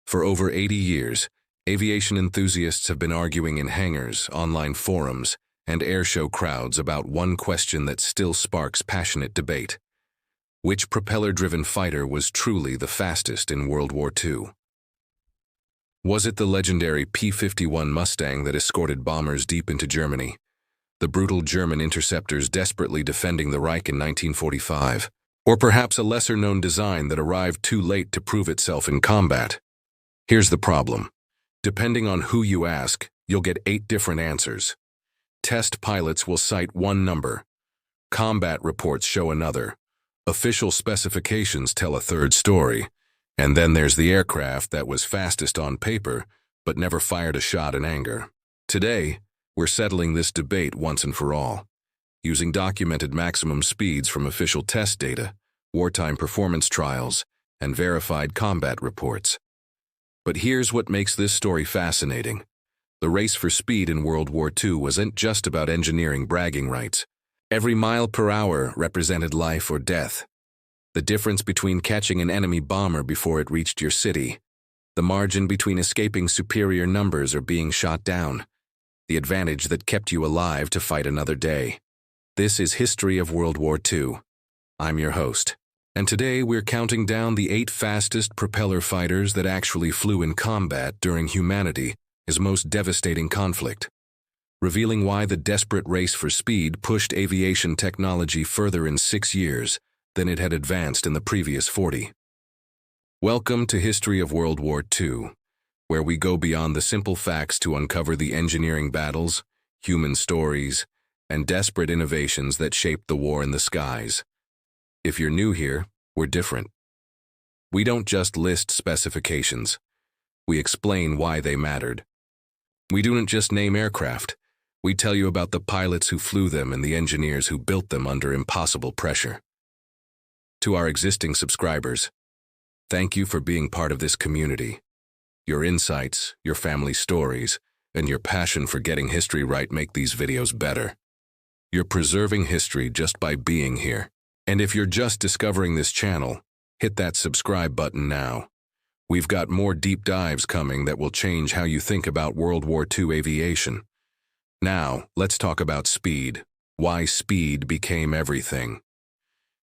For over 80 years, aviation enthusiasts have been arguing in hangars, online forums, and airshow crowds about one question that still sparks passionate debate. Which propeller-driven fighter was truly the fastest in World War II? Was it the legendary P-51 Mustang that escorted bombers deep into Germany, the brutal German interceptors desperately defending the Reich in 1945, or perhaps a lesser-known design that arrived too late to prove itself in combat? Here's the problem. Depending on who you ask, you'll get 8 different answers. Test pilots will cite one number. Combat reports show another. Official specifications tell a third story. And then there's the aircraft that was fastest on paper, but never fired a shot in anger. Today, we're settling this debate once and for all, using documented maximum speeds from official test data, wartime performance trials, and verified combat reports. But here's what makes this story fascinating. The race for speed in World War II wasn't just about engineering bragging rights. Every mile per hour represented life or death. The difference between catching an enemy bomber before it reached your city, the margin between escaping superior numbers or being shot down, the advantage that kept you alive to fight another day. This is History of World War II. I'm your host, and today we're counting down the 8 fastest propeller fighters that actually flew in combat during humanity's most devastating conflict, revealing why the desperate race for speed pushed aviation technology further in 6 years than it had advanced in the previous 40. Welcome to History of World War II, where we go beyond the simple facts to uncover the engineering battles, human stories, and desperate innovations that shaped the war in the skies. If you're new here, we're different. We don't just list specifications. We explain why they mattered. We don't just name aircraft. We tell you about the pilots who flew them and the engineers who built them under impossible pressure. To our existing subscribers, thank you for being part of this community. Your insights, your family stories, and your passion for getting history right make these videos better. You're preserving history just by being here. And if you're just discovering this channel, hit that subscribe button now. We've got more deep dives coming that will change how you think about World War II aviation. Now, let's talk about speed. Why speed became everything.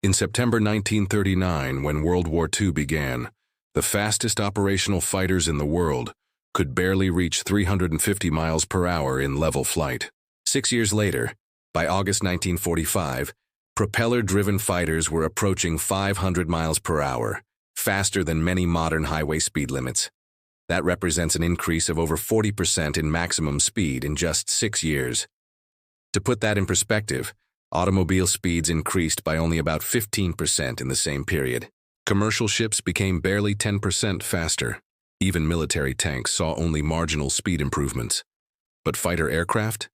In September 1939, when World War II began, the fastest operational fighters in the world could barely reach 350 miles per hour in level flight. 6 years later, by August 1945, propeller-driven fighters were approaching 500 miles per hour, faster than many modern highway speed limits. That represents an increase of over 40% in maximum speed in just 6 years. To put that in perspective, automobile speeds increased by only about 15% in the same period. Commercial ships became barely 10% faster. Even military tanks saw only marginal speed improvements. But fighter aircraft?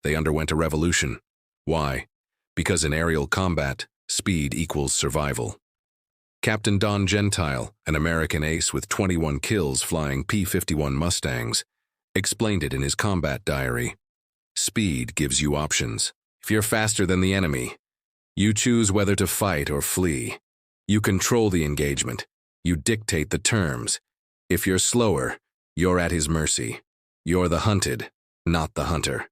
They underwent a revolution. Why? Because in aerial combat, speed equals survival. Captain Don Gentile, an American ace with 21 kills flying P-51 Mustangs, explained it in his combat diary. Speed gives you options. If you're faster than the enemy, you choose whether to fight or flee. You control the engagement. You dictate the terms. If you're slower, you're at his mercy. You're the hunted, not the hunter.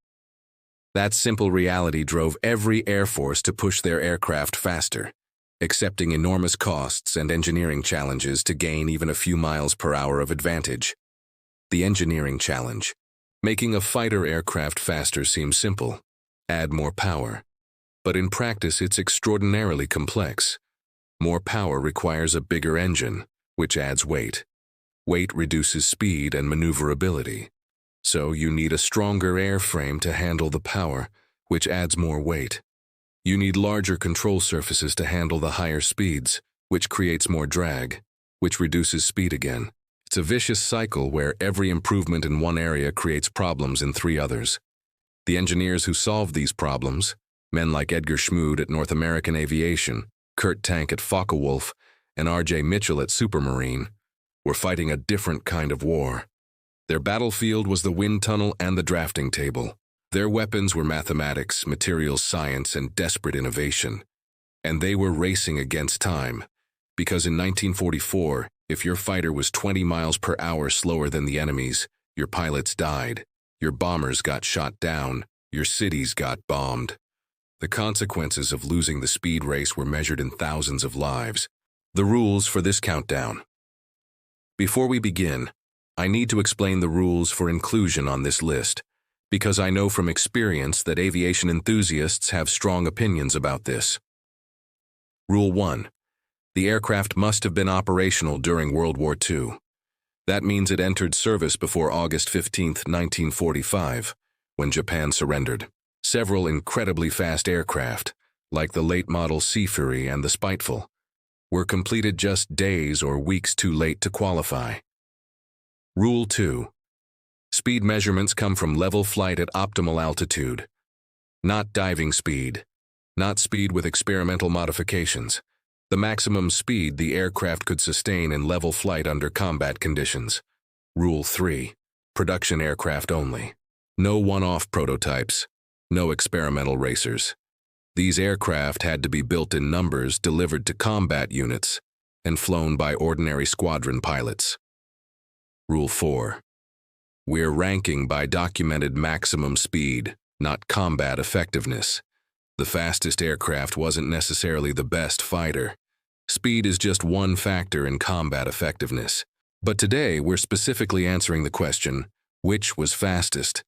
That simple reality drove every air force to push their aircraft faster, accepting enormous costs and engineering challenges to gain even a few miles per hour of advantage. The engineering challenge. Making a fighter aircraft faster seems simple. Add more power. But in practice, it's extraordinarily complex. More power requires a bigger engine, which adds weight. Weight reduces speed and maneuverability. So you need a stronger airframe to handle the power, which adds more weight. You need larger control surfaces to handle the higher speeds, which creates more drag, which reduces speed again. It's a vicious cycle where every improvement in one area creates problems in 3 others. The engineers who solved these problems, men like Edgar Schmood at North American Aviation, Kurt Tank at Focke-Wulf, and R.J. Mitchell at Supermarine, were fighting a different kind of war. Their battlefield was the wind tunnel and the drafting table. Their weapons were mathematics, materials science, and desperate innovation. And they were racing against time, because in 1944, If your fighter was 20 miles per hour slower than the enemy's, your pilots died, your bombers got shot down, your cities got bombed. The consequences of losing the speed race were measured in thousands of lives. The rules for this countdown. Before we begin, I need to explain the rules for inclusion on this list, because I know from experience that aviation enthusiasts have strong opinions about this. Rule 1. The aircraft must have been operational during World War II. That means it entered service before August 15, 1945, when Japan surrendered. Several incredibly fast aircraft, like the late-model Sea Fury and the Spiteful, were completed just days or weeks too late to qualify. Rule 2. Speed measurements come from level flight at optimal altitude, not diving speed, not speed with experimental modifications. The maximum speed the aircraft could sustain in level flight under combat conditions. Rule 3. Production aircraft only. No one-off prototypes, no experimental racers. These aircraft had to be built in numbers delivered to combat units and flown by ordinary squadron pilots. Rule 4. We're ranking by documented maximum speed, not combat effectiveness. The fastest aircraft wasn't necessarily the best fighter. Speed is just one factor in combat effectiveness. But today, we're specifically answering the question, which was fastest?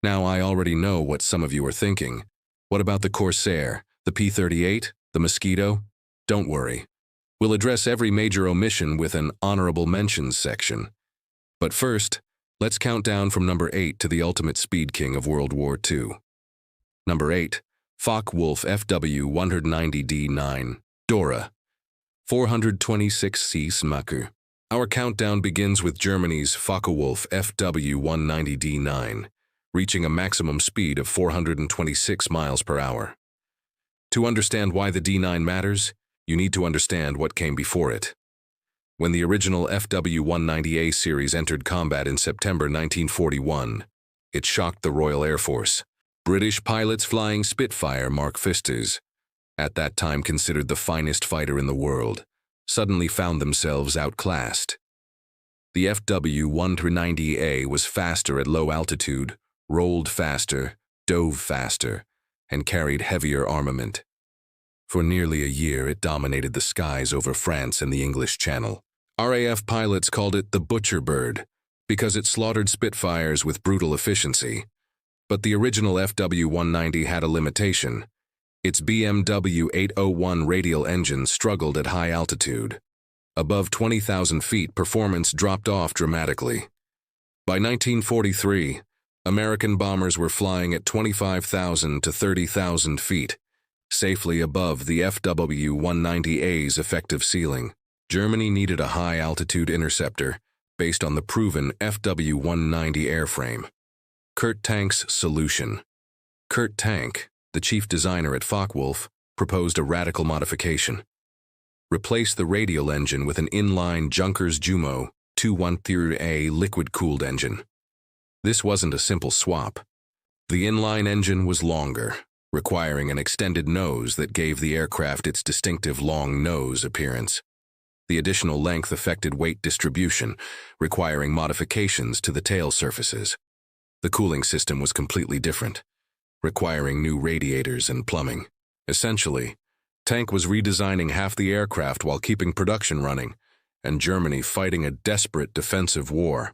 Now, I already know what some of you are thinking. What about the Corsair, the P-38, the Mosquito? Don't worry. We'll address every major omission with an honorable mentions section. But first, let's count down from number 8 to the ultimate speed king of World War II. Number 8. Focke-Wulf FW-190D9, Dora, 426 Mach. Our countdown begins with Germany's Focke-Wulf FW-190D9, reaching a maximum speed of 426 miles per hour. To understand why the D9 matters, you need to understand what came before it. When the original FW-190A series entered combat in September 1941, it shocked the Royal Air Force. British pilots flying Spitfire Mark Fisters, at that time considered the finest fighter in the world, suddenly found themselves outclassed. The FW-190A was faster at low altitude, rolled faster, dove faster, and carried heavier armament. For nearly a year, it dominated the skies over France and the English Channel. RAF pilots called it the Butcher Bird because it slaughtered Spitfires with brutal efficiency. But the original FW-190 had a limitation. Its BMW 801 radial engine struggled at high altitude. Above 20,000 feet, performance dropped off dramatically. By 1943, American bombers were flying at 25,000 to 30,000 feet, safely above the FW-190A's effective ceiling. Germany needed a high-altitude interceptor based on the proven FW-190 airframe. Kurt Tank's solution. Kurt Tank, the chief designer at Focke-Wulf, proposed a radical modification. Replace the radial engine with an inline Junkers Jumo 213A liquid-cooled engine. This wasn't a simple swap. The inline engine was longer, requiring an extended nose that gave the aircraft its distinctive long nose appearance. The additional length affected weight distribution, requiring modifications to the tail surfaces. The cooling system was completely different, requiring new radiators and plumbing. Essentially, Tank was redesigning half the aircraft while keeping production running, and Germany fighting a desperate defensive war.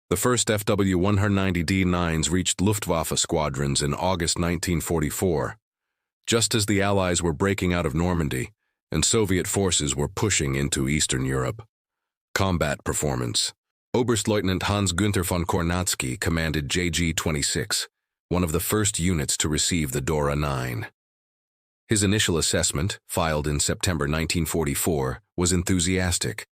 The first FW-190D9s reached Luftwaffe squadrons in August 1944, just as the Allies were breaking out of Normandy and Soviet forces were pushing into Eastern Europe. Combat performance. Oberstleutnant Hans-Günther von Kornatzky commanded JG-26, one of the first units to receive the Dora 9. His initial assessment, filed in September 1944, was enthusiastic.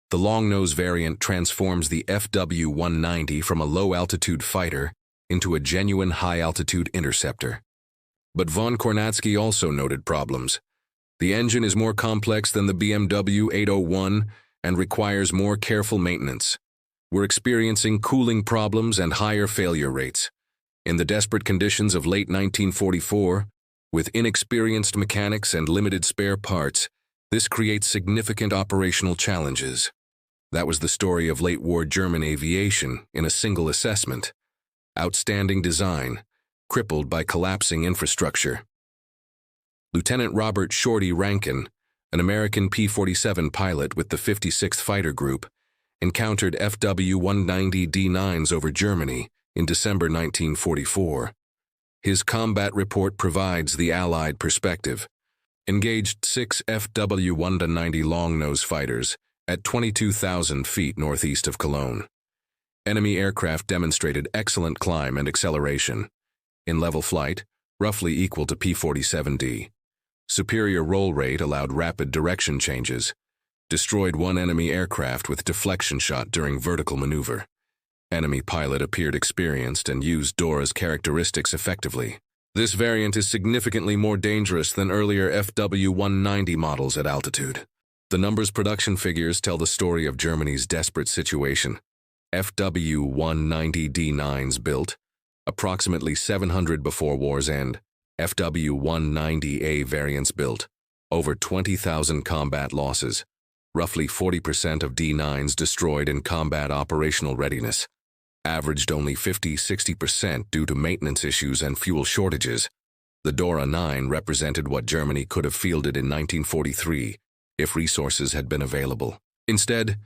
The long-nose variant transforms the FW-190 from a low-altitude fighter into a genuine high-altitude interceptor. But von Kornatzky also noted problems. The engine is more complex than the BMW 801 and requires more careful maintenance. We're experiencing cooling problems and higher failure rates. In the desperate conditions of late 1944, with inexperienced mechanics and limited spare parts, This creates significant operational challenges. That was the story of late-war German aviation in a single assessment. Outstanding design, crippled by collapsing infrastructure. Lieutenant Robert Shorty Rankin, an American P-47 pilot with the 56th Fighter Group, encountered FW-190D9s over Germany in December 1944. His combat report provides the Allied perspective. Engaged 6 FW-190 long-nose fighters at 22,000 feet northeast of Cologne. Enemy aircraft demonstrated excellent climb and acceleration. In level flight, roughly equal to P-47D. Superior roll rate allowed rapid direction changes. Destroyed one enemy aircraft with deflection shot during vertical maneuver. Enemy pilot appeared experienced and used Dora's characteristics effectively. This variant is significantly more dangerous than earlier FW-190 models at altitude. The numbers production figures tell the story of Germany's desperate situation. FW-190D9s built, approximately 700 before war's end. FW-190A variants built, over 20,000 combat losses. Roughly 40% of D9s destroyed in combat operational readiness. Averaged only 50–60% due to maintenance issues and fuel shortages. The Dora 9 represented what Germany could have fielded in 1943 if resources had been available. Instead,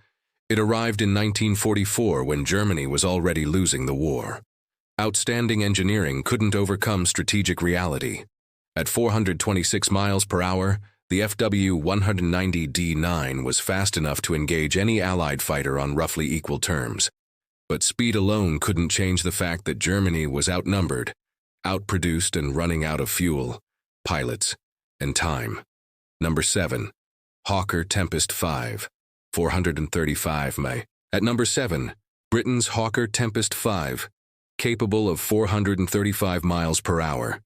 it arrived in 1944 when Germany was already losing the war. Outstanding engineering couldn't overcome strategic reality. At 426 miles per hour, the FW-190D9 was fast enough to engage any Allied fighter on roughly equal terms. But speed alone couldn't change the fact that Germany was outnumbered, outproduced and running out of fuel, pilots, and time. Number 7. Hawker Tempest 5, 435 mi. At number 7, Britain's Hawker Tempest 5, capable of 435 miles per hour.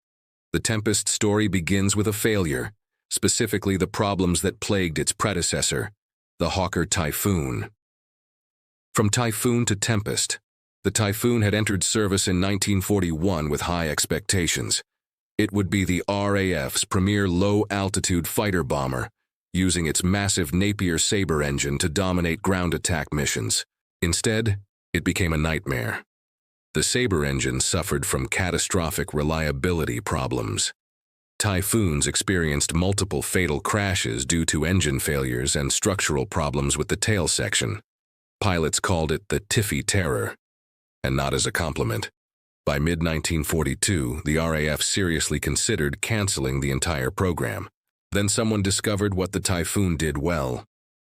The Tempest story begins with a failure, specifically the problems that plagued its predecessor, the Hawker Typhoon. From Typhoon to Tempest, the Typhoon had entered service in 1941 with high expectations. It would be the RAF's premier low-altitude fighter bomber, using its massive Napier Sabre engine to dominate ground attack missions. Instead, it became a nightmare. The Sabre engine suffered from catastrophic reliability problems. Typhoons experienced multiple fatal crashes due to engine failures and structural problems with the tail section. Pilots called it the Tiffy Terror, and not as a compliment. By mid-1942, the RAF seriously considered canceling the entire program. Then someone discovered what the Typhoon did well.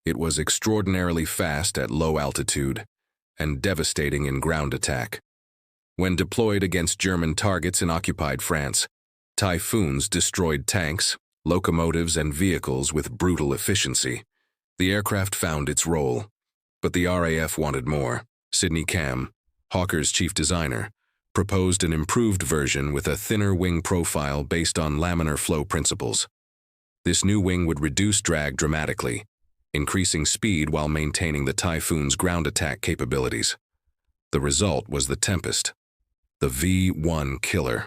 It was extraordinarily fast at low altitude and devastating in ground attack. When deployed against German targets in occupied France, Typhoons destroyed tanks, locomotives, and vehicles with brutal efficiency. The aircraft found its role, but the RAF wanted more. Sidney Cam, Hawker's chief designer, proposed an improved version with a thinner wing profile based on laminar flow principles. This new wing would reduce drag dramatically, increasing speed while maintaining the Typhoon's ground attack capabilities. The result was the Tempest, the V-1 killer.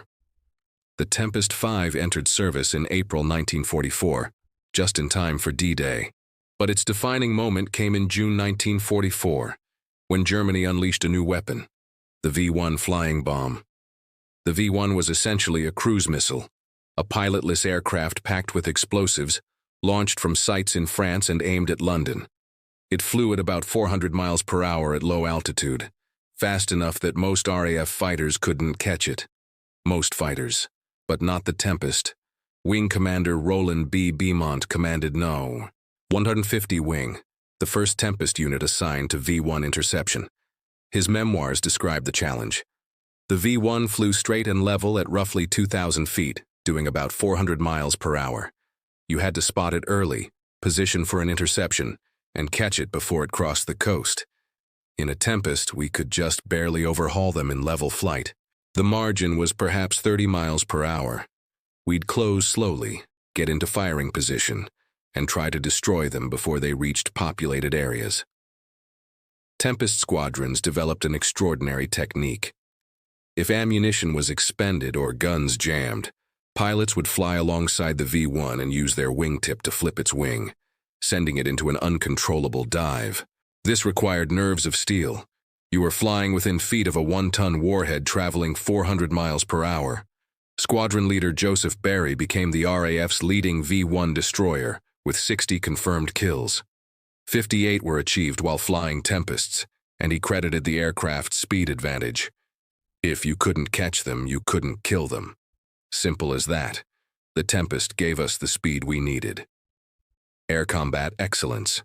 The Tempest 5 entered service in April 1944, just in time for D-Day. But its defining moment came in June 1944, when Germany unleashed a new weapon, the V-1 flying bomb. The V-1 was essentially a cruise missile, a pilotless aircraft packed with explosives, launched from sites in France and aimed at London. It flew at about 400 miles per hour at low altitude, fast enough that most RAF fighters couldn't catch it. Most fighters, but not the Tempest. Wing Commander Roland B. Beaumont commanded No. 150 Wing, the first Tempest unit assigned to V-1 interception. His memoirs describe the challenge. The V-1 flew straight and level at roughly 2,000 feet, doing about 400 miles per hour. You had to spot it early, position for an interception, and catch it before it crossed the coast. In a Tempest, we could just barely overhaul them in level flight. The margin was perhaps 30 miles per hour. We'd close slowly, get into firing position, and try to destroy them before they reached populated areas. Tempest squadrons developed an extraordinary technique. If ammunition was expended or guns jammed, pilots would fly alongside the V-1 and use their wingtip to flip its wing, sending it into an uncontrollable dive. This required nerves of steel. You were flying within feet of a 1-ton warhead traveling 400 miles per hour. Squadron leader Joseph Barry became the RAF's leading V-1 destroyer, with 60 confirmed kills. 58 were achieved while flying Tempests, and he credited the aircraft's speed advantage. If you couldn't catch them, you couldn't kill them. Simple as that. The Tempest gave us the speed we needed. Air combat excellence.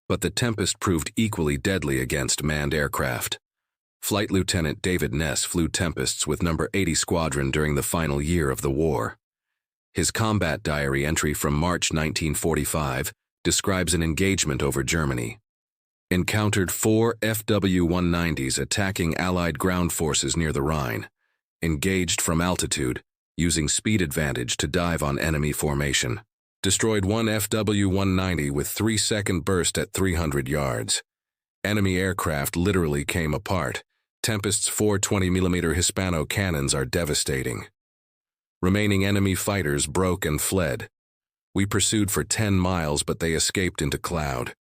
But the Tempest proved equally deadly against manned aircraft. Flight Lieutenant David Ness flew Tempests with No. 80 Squadron during the final year of the war. His combat diary entry from March 1945 describes an engagement over Germany. Encountered 4 FW-190s attacking Allied ground forces near the Rhine. Engaged from altitude, using speed advantage to dive on enemy formation. Destroyed 1 FW-190 with 3-second burst at 300 yards. Enemy aircraft literally came apart. Tempest's 4 20mm Hispano cannons are devastating. Remaining enemy fighters broke and fled. We pursued for 10 miles, but they escaped into cloud.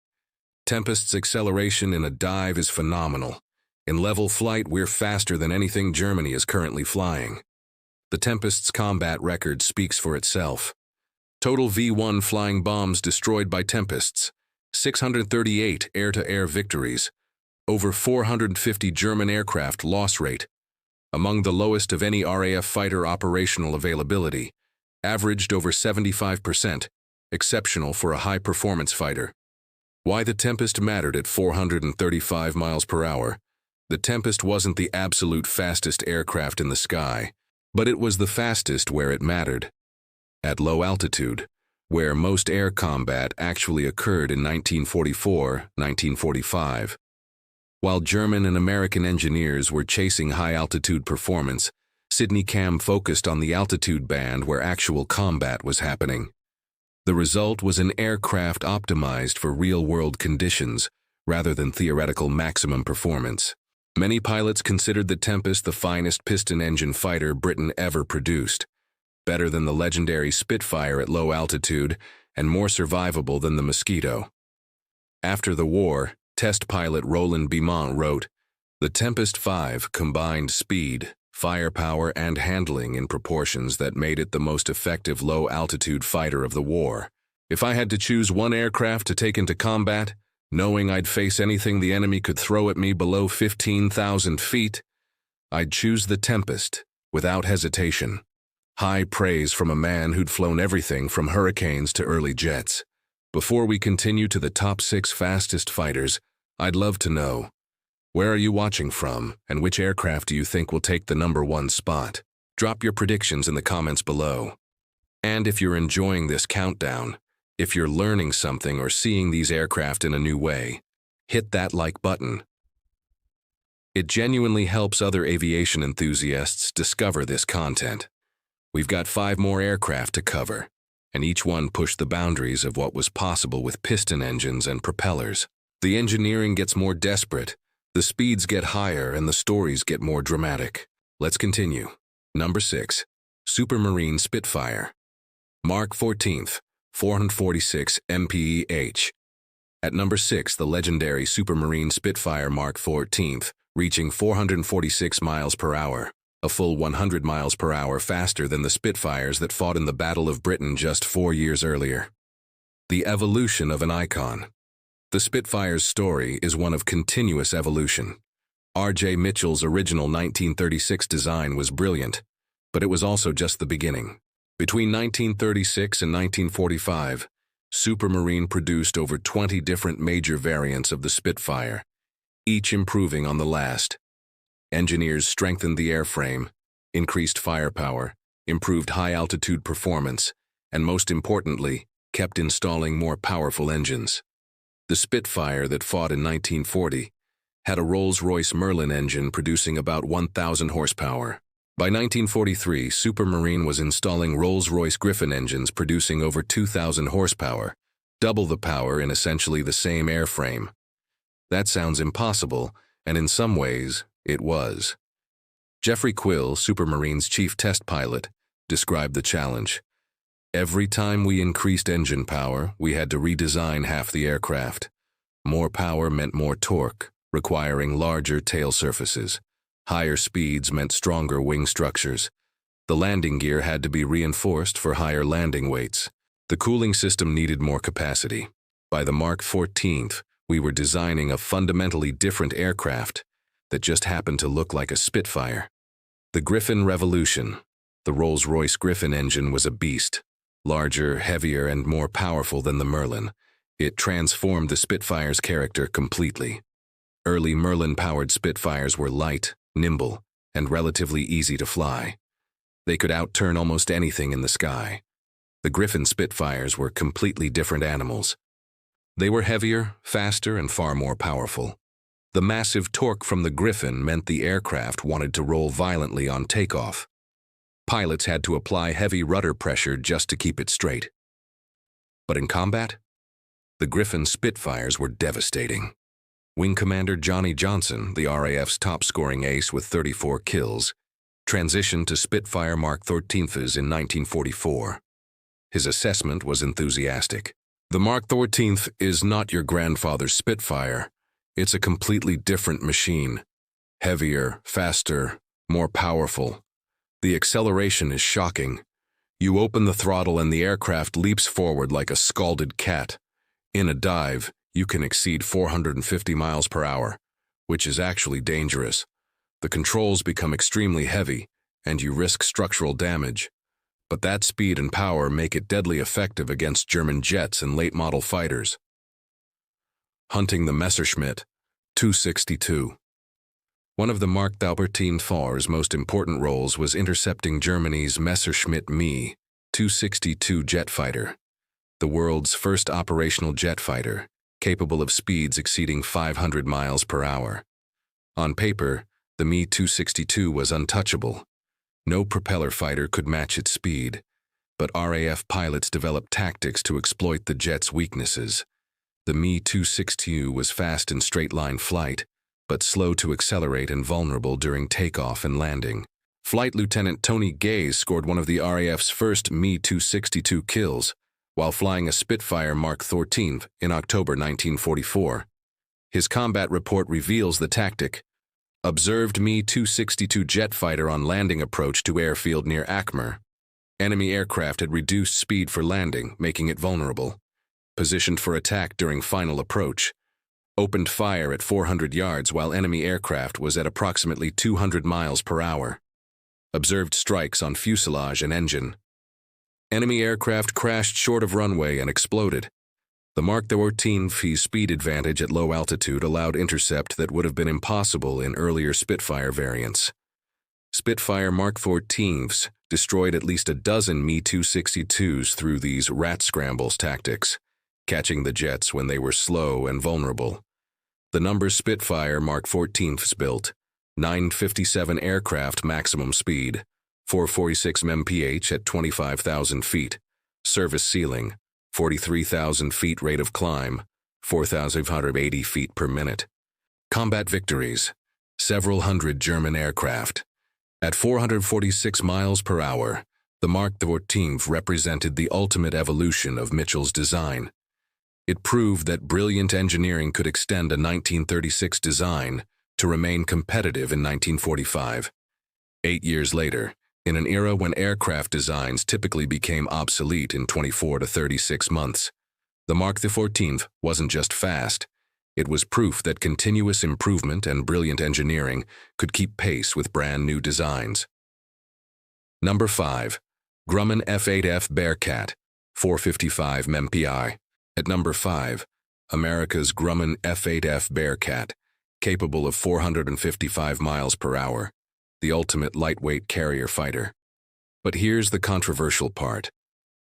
Tempest's acceleration in a dive is phenomenal. In level flight, we're faster than anything Germany is currently flying. The Tempest's combat record speaks for itself. Total V-1 flying bombs destroyed by Tempests, 638 air-to-air victories, over 450 German aircraft loss rate, among the lowest of any RAF fighter operational availability, averaged over 75%, exceptional for a high-performance fighter. Why the Tempest mattered at 435 miles per hour. The Tempest wasn't the absolute fastest aircraft in the sky, but it was the fastest where it mattered. At low altitude, where most air combat actually occurred in 1944-1945. While German and American engineers were chasing high-altitude performance, Sidney Cam focused on the altitude band where actual combat was happening. The result was an aircraft optimized for real-world conditions rather than theoretical maximum performance. Many pilots considered the Tempest the finest piston-engine fighter Britain ever produced, better than the legendary Spitfire at low altitude and more survivable than the Mosquito. After the war, test pilot Roland Beaumont wrote, "The Tempest 5 combined speed, firepower, and handling in proportions that made it the most effective low-altitude fighter of the war. If I had to choose one aircraft to take into combat, knowing I'd face anything the enemy could throw at me below 15,000 feet, I'd choose the Tempest, without hesitation." High praise from a man who'd flown everything from Hurricanes to early jets. Before we continue to the top 6 fastest fighters, I'd love to know, where are you watching from, and which aircraft do you think will take the number 1 spot? Drop your predictions in the comments below. And if you're enjoying this countdown, if you're learning something or seeing these aircraft in a new way, hit that like button. It genuinely helps other aviation enthusiasts discover this content. We've got 5 more aircraft to cover, and each one pushed the boundaries of what was possible with piston engines and propellers. The engineering gets more desperate, the speeds get higher, and the stories get more dramatic. Let's continue. Number 6. Supermarine Spitfire. Mark 14th, 446 mph. At number 6, the legendary Supermarine Spitfire Mark 14th, reaching 446 miles per hour. A full 100 miles per hour faster than the Spitfires that fought in the Battle of Britain just 4 years earlier. The evolution of an icon. The Spitfire's story is one of continuous evolution. R.J. Mitchell's original 1936 design was brilliant, but it was also just the beginning. Between 1936 and 1945, Supermarine produced over 20 different major variants of the Spitfire, each improving on the last. Engineers strengthened the airframe, increased firepower, improved high-altitude performance, and most importantly, kept installing more powerful engines. The Spitfire that fought in 1940 had a Rolls-Royce Merlin engine producing about 1,000 horsepower. By 1943, Supermarine was installing Rolls-Royce Griffon engines producing over 2,000 horsepower, double the power in essentially the same airframe. That sounds impossible, and in some ways, it was. Jeffrey Quill, Supermarine's chief test pilot, described the challenge. Every time we increased engine power, we had to redesign half the aircraft. More power meant more torque, requiring larger tail surfaces. Higher speeds meant stronger wing structures. The landing gear had to be reinforced for higher landing weights. The cooling system needed more capacity. By the Mark 14th, we were designing a fundamentally different aircraft that just happened to look like a Spitfire. The Griffin Revolution. The Rolls-Royce Griffin engine was a beast, larger, heavier, and more powerful than the Merlin. It transformed the Spitfire's character completely. Early Merlin-powered Spitfires were light, nimble, and relatively easy to fly. They could outturn almost anything in the sky. The Griffin Spitfires were completely different animals. They were heavier, faster, and far more powerful. The massive torque from the Griffin meant the aircraft wanted to roll violently on takeoff. Pilots had to apply heavy rudder pressure just to keep it straight. But in combat, the Griffin Spitfires were devastating. Wing Commander Johnny Johnson, the RAF's top-scoring ace with 34 kills, transitioned to Spitfire Mark 13s in 1944. His assessment was enthusiastic. The Mark 14th is not your grandfather's Spitfire. It's a completely different machine. Heavier, faster, more powerful. The acceleration is shocking. You open the throttle and the aircraft leaps forward like a scalded cat. In a dive, you can exceed 450 miles per hour, which is actually dangerous. The controls become extremely heavy, and you risk structural damage. But that speed and power make it deadly effective against German jets and late-model fighters. Hunting the Messerschmitt 262. One of the Mark 13's most important roles was intercepting Germany's Messerschmitt Me 262 jet fighter, the world's first operational jet fighter, capable of speeds exceeding 500 miles per hour. On paper, the Me 262 was untouchable. No propeller fighter could match its speed, but RAF pilots developed tactics to exploit the jet's weaknesses. The Me 262 was fast in straight-line flight, but slow to accelerate and vulnerable during takeoff and landing. Flight Lieutenant Tony Gaze scored one of the RAF's first Me 262 kills while flying a Spitfire Mark 14 in October 1944. His combat report reveals the tactic. Observed Me 262 jet fighter on landing approach to airfield near Akmer. Enemy aircraft had reduced speed for landing, making it vulnerable. Positioned for attack during final approach. Opened fire at 400 yards while enemy aircraft was at approximately 200 miles per hour. Observed strikes on fuselage and engine. Enemy aircraft crashed short of runway and exploded. The Mark 13's speed advantage at low altitude allowed intercept that would have been impossible in earlier Spitfire variants. Spitfire Mark 14's destroyed at least a dozen Me 262s through these rat scrambles tactics, catching the jets when they were slow and vulnerable. The number Spitfire Mark 14's built, 957 aircraft maximum speed, 446 mph at 25,000 feet, service ceiling, 43,000 feet rate of climb, 4,580 feet per minute. Combat victories, several hundred German aircraft. At 446 miles per hour, the Mark 14 represented the ultimate evolution of Mitchell's design. It proved that brilliant engineering could extend a 1936 design to remain competitive in 1945. 8 years later, in an era when aircraft designs typically became obsolete in 24 to 36 months, the Mark 14 wasn't just fast, it was proof that continuous improvement and brilliant engineering could keep pace with brand new designs. Number 5. Grumman F-8F Bearcat, 455 mph. At number 5, America's Grumman F-8F Bearcat, capable of 455 miles per hour, the ultimate lightweight carrier fighter. But here's the controversial part.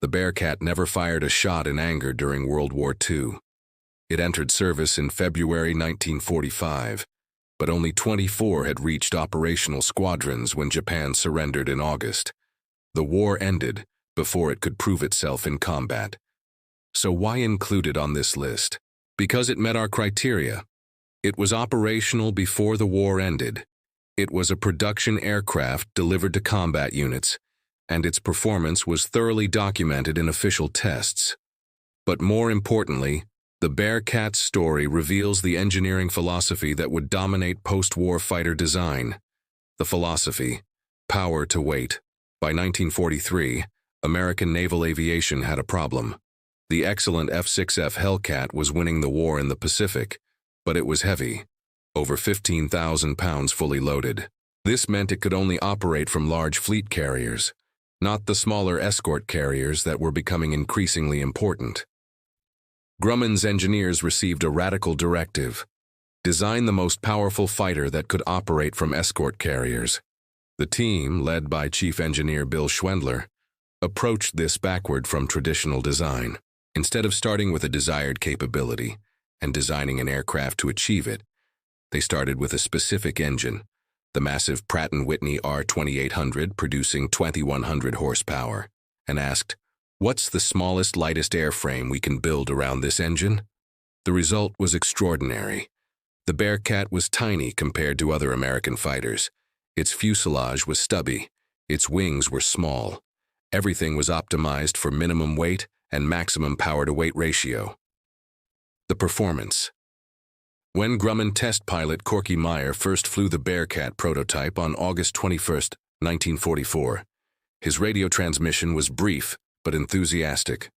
The Bearcat never fired a shot in anger during World War II. It entered service in February 1945, but only 24 had reached operational squadrons when Japan surrendered in August. The war ended before it could prove itself in combat. So why include it on this list? Because it met our criteria. It was operational before the war ended. It was a production aircraft delivered to combat units, and its performance was thoroughly documented in official tests. But more importantly, the Bearcat's story reveals the engineering philosophy that would dominate post-war fighter design. The philosophy: power to weight. By 1943, American naval aviation had a problem. The excellent F-6F Hellcat was winning the war in the Pacific, but it was heavy, over 15,000 pounds fully loaded. This meant it could only operate from large fleet carriers, not the smaller escort carriers that were becoming increasingly important. Grumman's engineers received a radical directive: design the most powerful fighter that could operate from escort carriers. The team, led by Chief Engineer Bill Schwendler, approached this backward from traditional design. Instead of starting with a desired capability and designing an aircraft to achieve it, they started with a specific engine, the massive Pratt & Whitney R2800 producing 2,100 horsepower, and asked, "What's the smallest, lightest airframe we can build around this engine?" The result was extraordinary. The Bearcat was tiny compared to other American fighters. Its fuselage was stubby. Its wings were small. Everything was optimized for minimum weight and maximum power-to-weight ratio. The performance. When Grumman test pilot Corky Meyer first flew the Bearcat prototype on August 21, 1944, his radio transmission was brief but enthusiastic.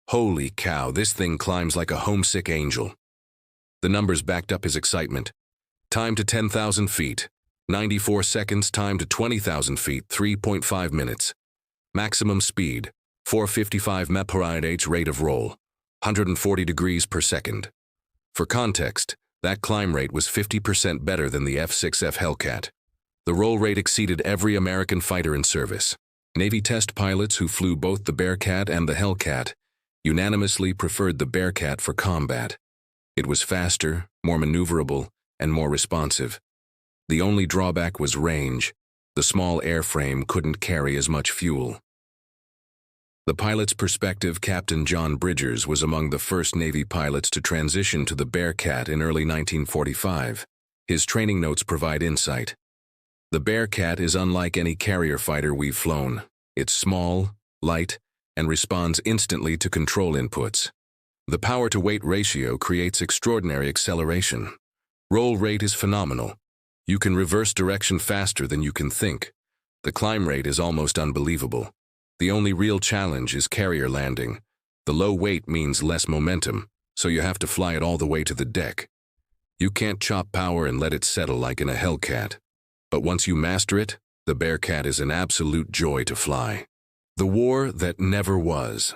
"Holy cow, this thing climbs like a homesick angel." The numbers backed up his excitement. Time to 10,000 feet, 94 seconds. Time to 20,000 feet, 3.5 minutes. Maximum speed, 455 mph rate of roll, 140 degrees per second. For context, that climb rate was 50% better than the F-6F Hellcat. The roll rate exceeded every American fighter in service. Navy test pilots who flew both the Bearcat and the Hellcat unanimously preferred the Bearcat for combat. It was faster, more maneuverable, and more responsive. The only drawback was range. The small airframe couldn't carry as much fuel. The pilot's perspective, Captain John Bridgers, was among the first Navy pilots to transition to the Bearcat in early 1945. His training notes provide insight. "The Bearcat is unlike any carrier fighter we've flown. It's small, light, and responds instantly to control inputs. The power-to-weight ratio creates extraordinary acceleration. Roll rate is phenomenal. You can reverse direction faster than you can think. The climb rate is almost unbelievable. The only real challenge is carrier landing. The low weight means less momentum, so you have to fly it all the way to the deck. You can't chop power and let it settle like in a Hellcat. But once you master it, the Bearcat is an absolute joy to fly." The war that never was.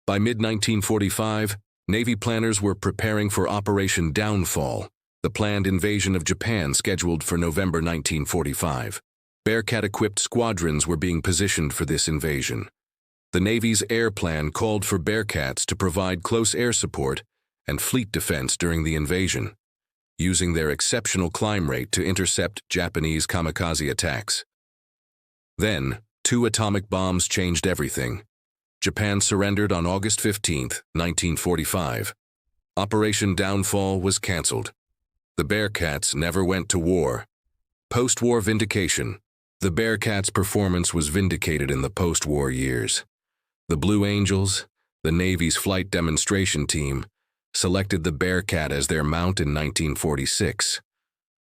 By mid-1945, Navy planners were preparing for Operation Downfall, the planned invasion of Japan scheduled for November 1945. Bearcat-equipped squadrons were being positioned for this invasion. The Navy's air plan called for Bearcats to provide close air support and fleet defense during the invasion, using their exceptional climb rate to intercept Japanese kamikaze attacks. Then, 2 atomic bombs changed everything. Japan surrendered on August 15, 1945. Operation Downfall was canceled. The Bearcats never went to war. Post-war vindication. The Bearcat's performance was vindicated in the post-war years. The Blue Angels, the Navy's flight demonstration team, selected the Bearcat as their mount in 1946.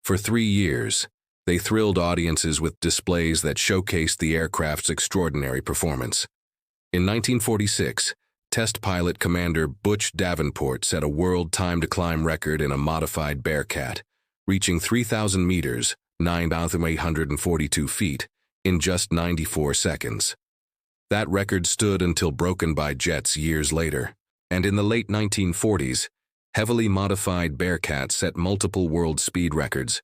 For 3 years, they thrilled audiences with displays that showcased the aircraft's extraordinary performance. In 1946, test pilot Commander Butch Davenport set a world time-to-climb record in a modified Bearcat, reaching 3,000 meters, 9,842 feet, in just 94 seconds. That record stood until broken by jets years later, and in the late 1940s, heavily modified Bearcats set multiple world speed records,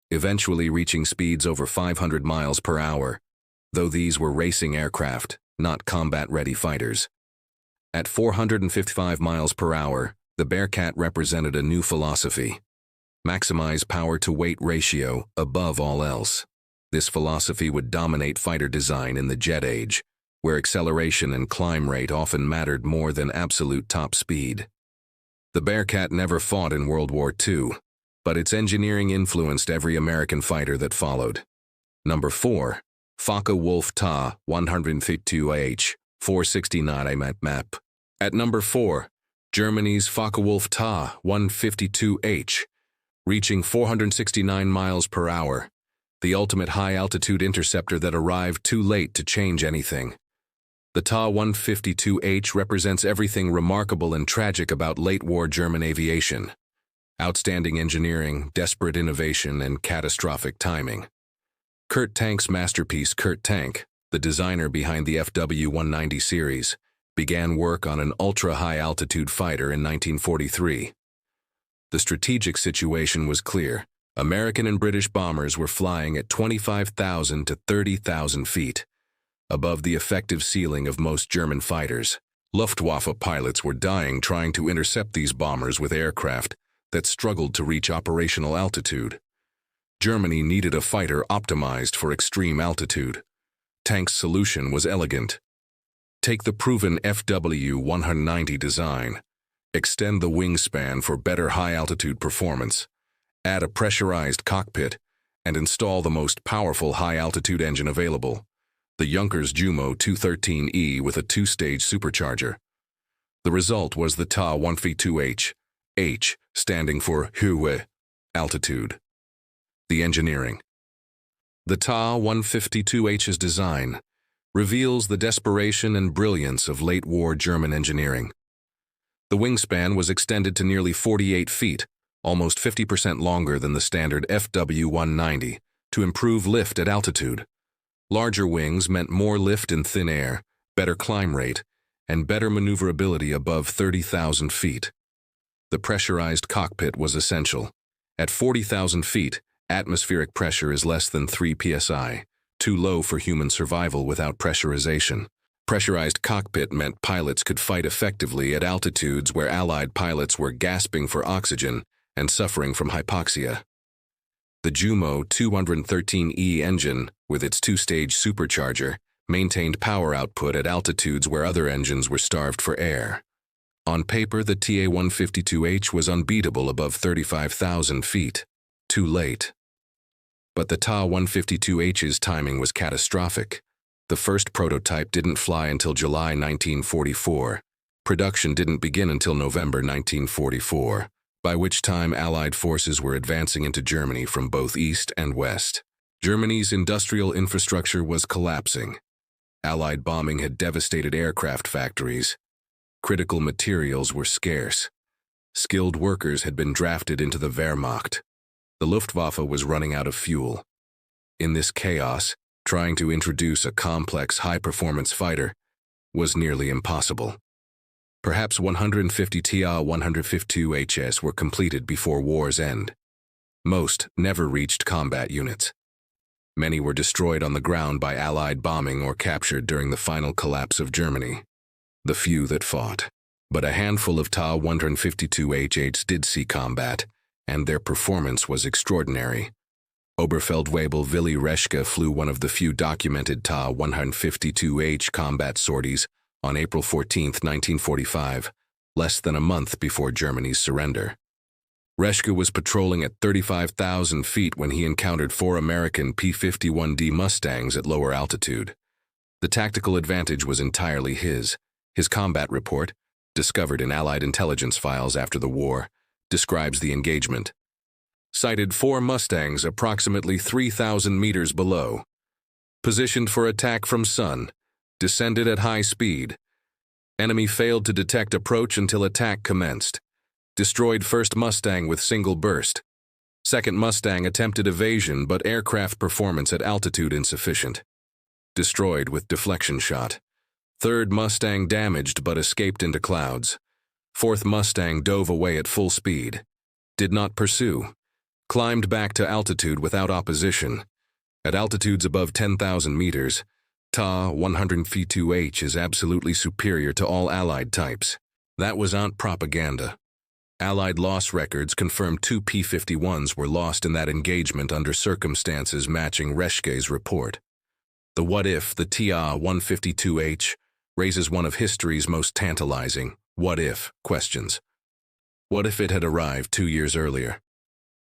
eventually reaching speeds over 500 miles per hour, though these were racing aircraft, not combat-ready fighters. At 455 miles per hour, the Bearcat represented a new philosophy: maximize power-to-weight ratio above all else. This philosophy would dominate fighter design in the jet age, where acceleration and climb rate often mattered more than absolute top speed. The Bearcat never fought in World War II, but its engineering influenced every American fighter that followed. Number 4. Focke-Wulf Ta 152H 469 map. At number 4, Germany's Focke-Wulf Ta 152H, reaching 469 miles per hour, the ultimate high-altitude interceptor that arrived too late to change anything. The Ta 152H represents everything remarkable and tragic about late-war German aviation: outstanding engineering, desperate innovation, and catastrophic timing. Kurt Tank's masterpiece. Kurt Tank, the designer behind the FW-190 series, began work on an ultra-high-altitude fighter in 1943. The strategic situation was clear. American and British bombers were flying at 25,000 to 30,000 feet, above the effective ceiling of most German fighters. Luftwaffe pilots were dying trying to intercept these bombers with aircraft that struggled to reach operational altitude. Germany needed a fighter optimized for extreme altitude. Tank's solution was elegant. Take the proven FW-190 design, extend the wingspan for better high-altitude performance, add a pressurized cockpit, and install the most powerful high-altitude engine available, the Junkers Jumo 213E with a two-stage supercharger. The result was the Ta 152H, H standing for Höhe, altitude. The engineering. The Ta 152H's design reveals the desperation and brilliance of late-war German engineering. The wingspan was extended to nearly 48 feet, almost 50% longer than the standard FW-190, to improve lift at altitude. Larger wings meant more lift in thin air, better climb rate, and better maneuverability above 30,000 feet. The pressurized cockpit was essential. At 40,000 feet, atmospheric pressure is less than 3 psi, too low for human survival without pressurization. Pressurized cockpit meant pilots could fight effectively at altitudes where Allied pilots were gasping for oxygen and suffering from hypoxia. The Jumo 213E engine, with its two-stage supercharger, maintained power output at altitudes where other engines were starved for air. On paper, the Ta 152H was unbeatable above 35,000 feet. Too late. But the Ta 152H's timing was catastrophic. The first prototype didn't fly until July 1944. Production didn't begin until November 1944, by which time Allied forces were advancing into Germany from both east and west. Germany's industrial infrastructure was collapsing. Allied bombing had devastated aircraft factories. Critical materials were scarce. Skilled workers had been drafted into the Wehrmacht. The Luftwaffe was running out of fuel. In this chaos, trying to introduce a complex high-performance fighter was nearly impossible. Perhaps 150 Ta 152Hs were completed before war's end. Most never reached combat units. Many were destroyed on the ground by Allied bombing or captured during the final collapse of Germany. The few that fought. But a handful of Ta 152Hs did see combat, and their performance was extraordinary. Oberfeldwebel Willy Reschke flew one of the few documented Ta 152H combat sorties on April 14, 1945, less than a month before Germany's surrender. Reschke was patrolling at 35,000 feet when he encountered 4 American P-51D Mustangs at lower altitude. The tactical advantage was entirely his. His combat report, discovered in Allied intelligence files after the war, describes the engagement. Cited 4 Mustangs approximately 3,000 meters below. Positioned for attack from sun. Descended at high speed. Enemy failed to detect approach until attack commenced. Destroyed first Mustang with single burst. Second Mustang attempted evasion but aircraft performance at altitude insufficient. Destroyed with deflection shot. Third Mustang damaged but escaped into clouds. Fourth Mustang dove away at full speed. Did not pursue. Climbed back to altitude without opposition. At altitudes above 10,000 meters, Ta 152H is absolutely superior to all Allied types. That wasn't propaganda. Allied loss records confirmed 2 P-51s were lost in that engagement under circumstances matching Reschke's report. The what-if, the Ta 152H, raises one of history's most tantalizing what-if questions. What if it had arrived 2 years earlier?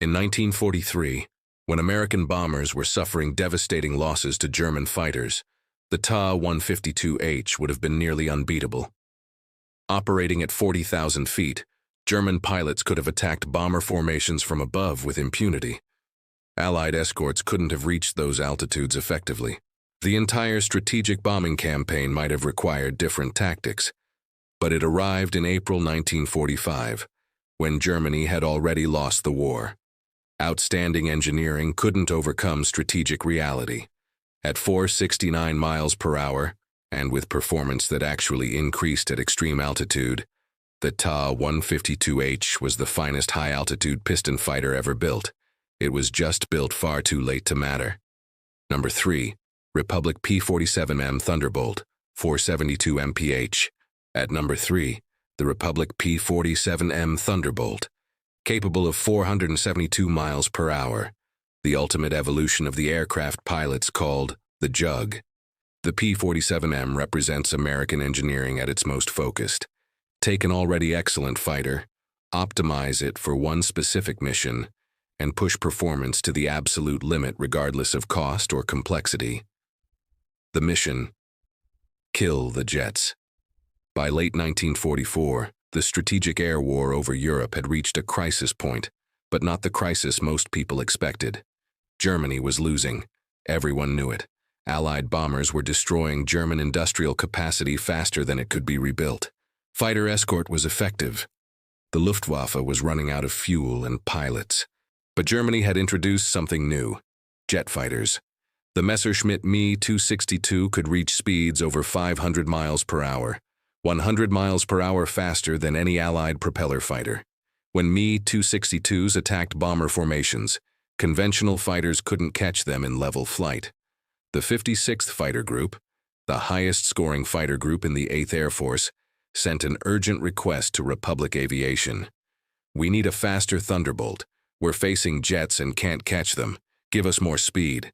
In 1943, When American bombers were suffering devastating losses to German fighters, the Ta-152H would have been nearly unbeatable. Operating at 40,000 feet, German pilots could have attacked bomber formations from above with impunity. Allied escorts couldn't have reached those altitudes effectively. The entire strategic bombing campaign might have required different tactics, but it arrived in April 1945, when Germany had already lost the war. Outstanding engineering couldn't overcome strategic reality. At 469 miles per hour, and with performance that actually increased at extreme altitude, the Ta-152H was the finest high-altitude piston fighter ever built. It was just built far too late to matter. Number 3. Republic P-47M Thunderbolt, 472 mph. At number 3, the Republic P-47M Thunderbolt, capable of 472 miles per hour, the ultimate evolution of the aircraft pilots called the Jug. The P-47M represents American engineering at its most focused. Take an already excellent fighter, optimize it for one specific mission, and push performance to the absolute limit regardless of cost or complexity. The mission: kill the jets. By late 1944, the strategic air war over Europe had reached a crisis point, but not the crisis most people expected. Germany was losing. Everyone knew it. Allied bombers were destroying German industrial capacity faster than it could be rebuilt. Fighter escort was effective. The Luftwaffe was running out of fuel and pilots. But Germany had introduced something new: jet fighters. The Messerschmitt Me 262 could reach speeds over 500 miles per hour, 100 miles per hour faster than any Allied propeller fighter. When Me 262s attacked bomber formations, conventional fighters couldn't catch them in level flight. The 56th Fighter Group, the highest-scoring fighter group in the 8th Air Force, sent an urgent request to Republic Aviation. "We need a faster Thunderbolt. We're facing jets and can't catch them. Give us more speed."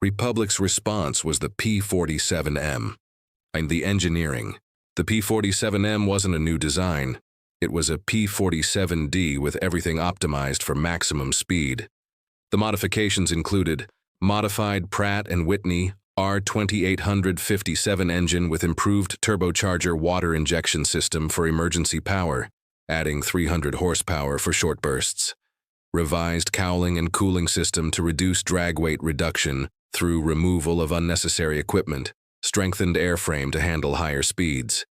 Republic's response was the P-47M. And the engineering. The P-47M wasn't a new design. It was a P-47D with everything optimized for maximum speed. The modifications included modified Pratt & Whitney R2857 engine with improved turbocharger water injection system for emergency power, adding 300 horsepower for short bursts. Revised cowling and cooling system to reduce drag weight reduction through removal of unnecessary equipment, strengthened airframe to handle higher speeds.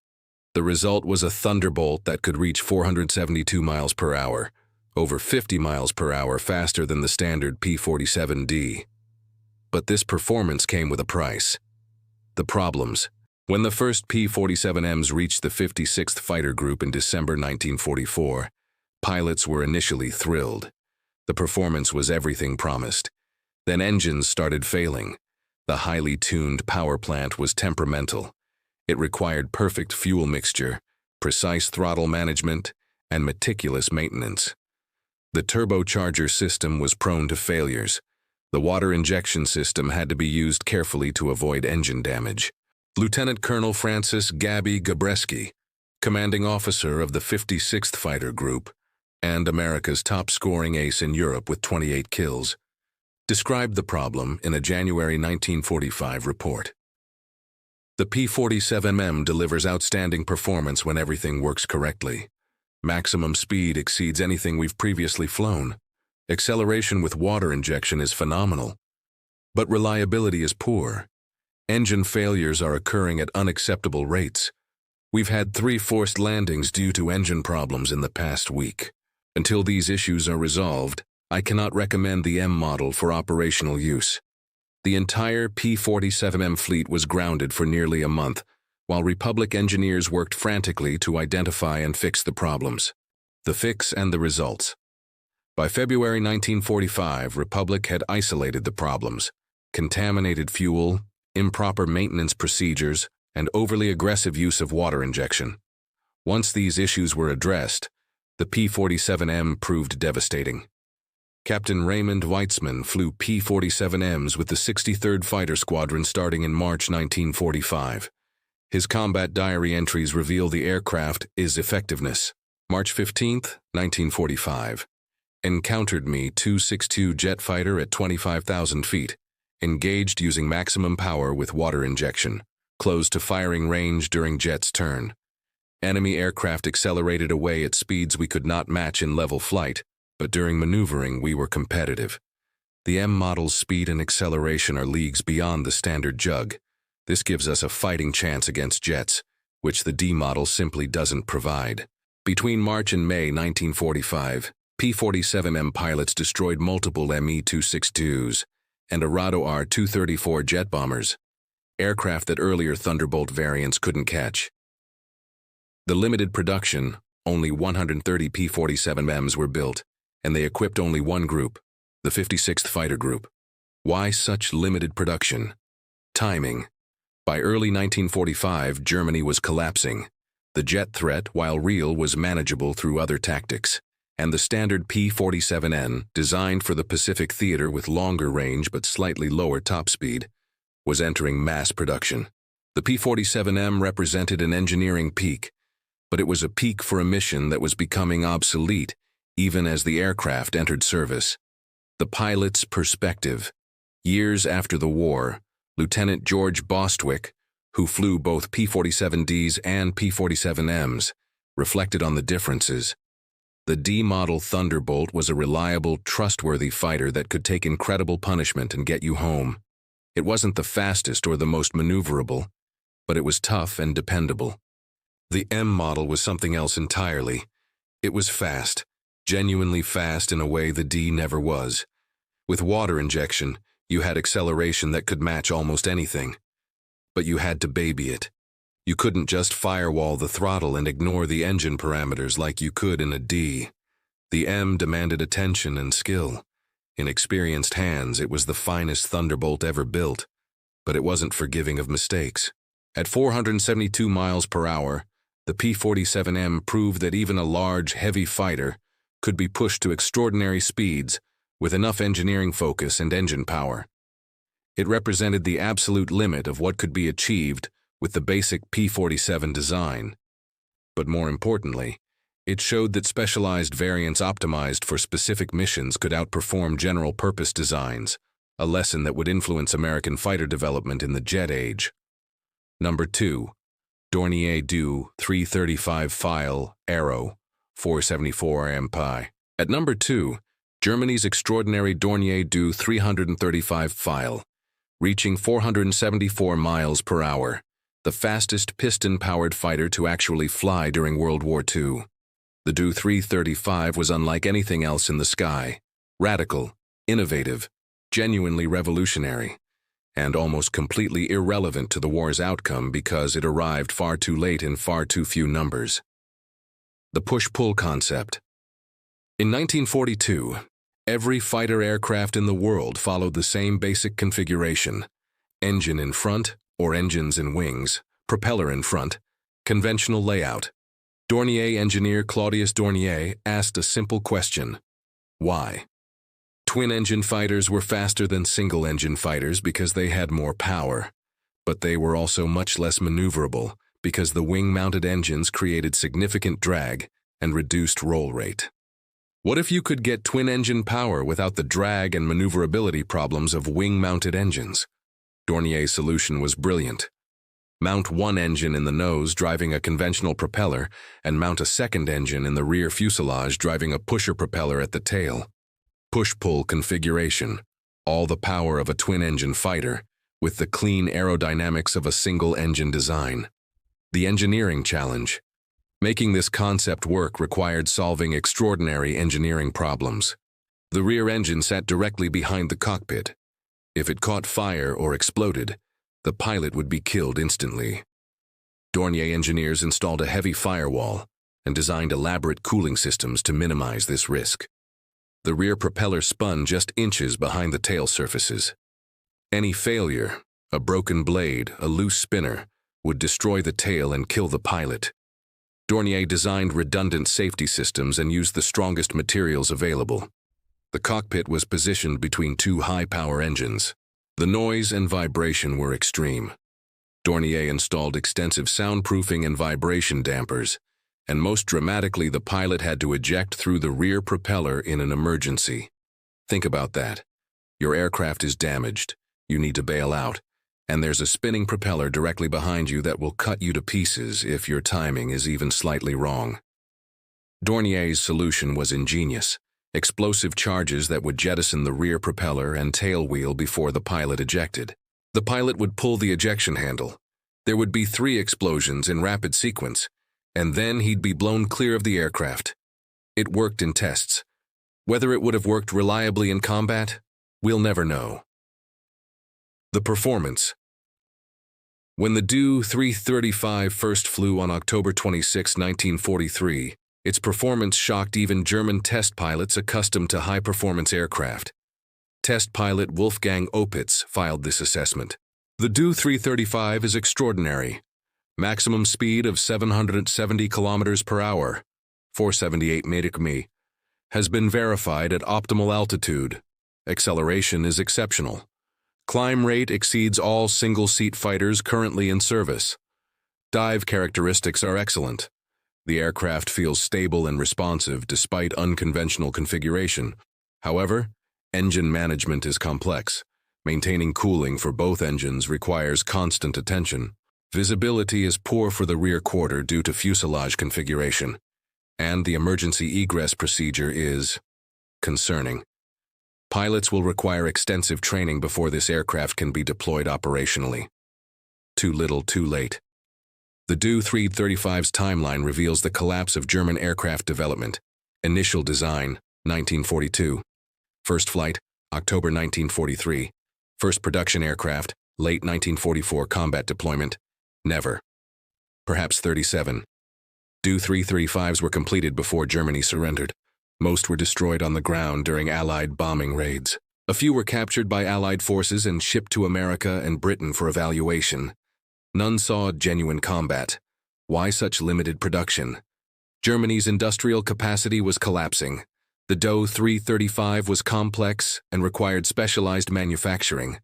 The result was a Thunderbolt that could reach 472 miles per hour, over 50 miles per hour faster than the standard P-47D. But this performance came with a price. The problems. When the first P-47Ms reached the 56th Fighter Group in December 1944, pilots were initially thrilled. The performance was everything promised. Then engines started failing. The highly tuned power plant was temperamental. It required perfect fuel mixture, precise throttle management, and meticulous maintenance. The turbocharger system was prone to failures. The water injection system had to be used carefully to avoid engine damage. Lieutenant Colonel Francis Gabby Gabreski, commanding officer of the 56th Fighter Group, and America's top-scoring ace in Europe with 28 kills, described the problem in a January 1945 report. The P-47M delivers outstanding performance when everything works correctly. Maximum speed exceeds anything we've previously flown. Acceleration with water injection is phenomenal. But reliability is poor. Engine failures are occurring at unacceptable rates. We've had 3 forced landings due to engine problems in the past week. Until these issues are resolved, I cannot recommend the M model for operational use. The entire P-47M fleet was grounded for nearly a month, while Republic engineers worked frantically to identify and fix the problems. The fix and the results. By February 1945, Republic had isolated the problems: contaminated fuel, improper maintenance procedures, and overly aggressive use of water injection. Once these issues were addressed, the P-47M proved devastating. Captain Raymond Weitzman flew P-47Ms with the 63rd Fighter Squadron starting in March 1945. His combat diary entries reveal the aircraft's effectiveness. March 15, 1945. encountered me Tu-62 jet fighter at 25,000 feet, engaged using maximum power with water injection, closed to firing range during jet's turn. Enemy aircraft accelerated away at speeds we could not match in level flight, but during maneuvering we were competitive. The M model's speed and acceleration are leagues beyond the standard Jug. This gives us a fighting chance against jets, which the D model simply doesn't provide. Between March and May 1945, P-47M pilots destroyed multiple Me-262s and Arado R-234 jet bombers, aircraft that earlier Thunderbolt variants couldn't catch. The limited production, only 130 P-47Ms were built, and they equipped only one group, the 56th Fighter Group. Why such limited production? Timing. By early 1945, Germany was collapsing. The jet threat, while real, was manageable through other tactics, and the standard P-47N, designed for the Pacific theater with longer range but slightly lower top speed, was entering mass production. The P-47M represented an engineering peak, but it was a peak for a mission that was becoming obsolete even as the aircraft entered service. The pilot's perspective. Years after the war, Lieutenant George Bostwick, who flew both P-47Ds and P-47Ms, reflected on the differences. The D-model Thunderbolt was a reliable, trustworthy fighter that could take incredible punishment and get you home. It wasn't the fastest or the most maneuverable, but it was tough and dependable. The M model was something else entirely. It was fast, genuinely fast in a way the D never was. With water injection, you had acceleration that could match almost anything. But you had to baby it. You couldn't just firewall the throttle and ignore the engine parameters like you could in a D. The M demanded attention and skill. In experienced hands, it was the finest Thunderbolt ever built, but it wasn't forgiving of mistakes. At 472 miles per hour, the P-47M proved that even a large, heavy fighter could be pushed to extraordinary speeds with enough engineering focus and engine power. It represented the absolute limit of what could be achieved with the basic P-47 design. But more importantly, it showed that specialized variants optimized for specific missions could outperform general-purpose designs, a lesson that would influence American fighter development in the jet age. Number 2. Dornier Do 335 File Aero 474 MPI. At number 2, Germany's extraordinary Dornier Do 335 File, reaching 474 miles per hour, the fastest piston-powered fighter to actually fly during World War II. The Do 335 was unlike anything else in the sky, radical, innovative, genuinely revolutionary, and almost completely irrelevant to the war's outcome because it arrived far too late in far too few numbers. The push-pull concept. In 1942, every fighter aircraft in the world followed the same basic configuration: engine in front, or engines in wings, propeller in front, conventional layout. Dornier engineer Claudius Dornier asked a simple question: why? Twin-engine fighters were faster than single-engine fighters because they had more power, but they were also much less maneuverable because the wing-mounted engines created significant drag and reduced roll rate. What if you could get twin-engine power without the drag and maneuverability problems of wing-mounted engines? Dornier's solution was brilliant. Mount one engine in the nose driving a conventional propeller and mount a second engine in the rear fuselage driving a pusher propeller at the tail. Push-pull configuration, all the power of a twin-engine fighter, with the clean aerodynamics of a single-engine design. The engineering challenge. Making this concept work required solving extraordinary engineering problems. The rear engine sat directly behind the cockpit. If it caught fire or exploded, the pilot would be killed instantly. Dornier engineers installed a heavy firewall and designed elaborate cooling systems to minimize this risk. The rear propeller spun just inches behind the tail surfaces. Any failure, a broken blade, a loose spinner, would destroy the tail and kill the pilot. Dornier designed redundant safety systems and used the strongest materials available. The cockpit was positioned between two high-power engines. The noise and vibration were extreme. Dornier installed extensive soundproofing and vibration dampers, and most dramatically, the pilot had to eject through the rear propeller in an emergency. Think about that. Your aircraft is damaged, you need to bail out, and there's a spinning propeller directly behind you that will cut you to pieces if your timing is even slightly wrong. Dornier's solution was ingenious: explosive charges that would jettison the rear propeller and tail wheel before the pilot ejected. The pilot would pull the ejection handle. There would be 3 explosions in rapid sequence, and then he'd be blown clear of the aircraft. It worked in tests. Whether it would have worked reliably in combat, we'll never know. The performance. When the Do-335 first flew on October 26, 1943, its performance shocked even German test pilots accustomed to high-performance aircraft. Test pilot Wolfgang Opitz filed this assessment. The Do-335 is extraordinary. Maximum speed of 770 km per hour, 478 mph, has been verified at optimal altitude. Acceleration is exceptional. Climb rate exceeds all single-seat fighters currently in service. Dive characteristics are excellent. The aircraft feels stable and responsive despite unconventional configuration. However, engine management is complex. Maintaining cooling for both engines requires constant attention. Visibility is poor for the rear quarter due to fuselage configuration, and the emergency egress procedure is concerning. Pilots will require extensive training before this aircraft can be deployed operationally. Too little, too late. The Do-335's timeline reveals the collapse of German aircraft development. Initial design, 1942. First flight, October 1943. First production aircraft, late 1944. Combat deployment, never. Perhaps 37. Do-335s were completed before Germany surrendered. Most were destroyed on the ground during Allied bombing raids. A few were captured by Allied forces and shipped to America and Britain for evaluation. None saw genuine combat. Why such limited production? Germany's industrial capacity was collapsing. The Do-335 was complex and required specialized manufacturing.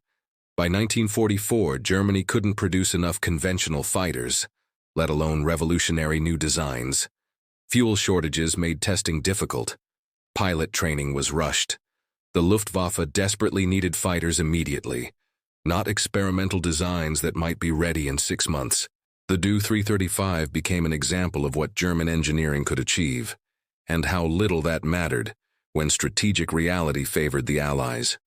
By 1944, Germany couldn't produce enough conventional fighters, let alone revolutionary new designs. Fuel shortages made testing difficult. Pilot training was rushed. The Luftwaffe desperately needed fighters immediately, not experimental designs that might be ready in 6 months. The Do-335 became an example of what German engineering could achieve, and how little that mattered when strategic reality favored the Allies.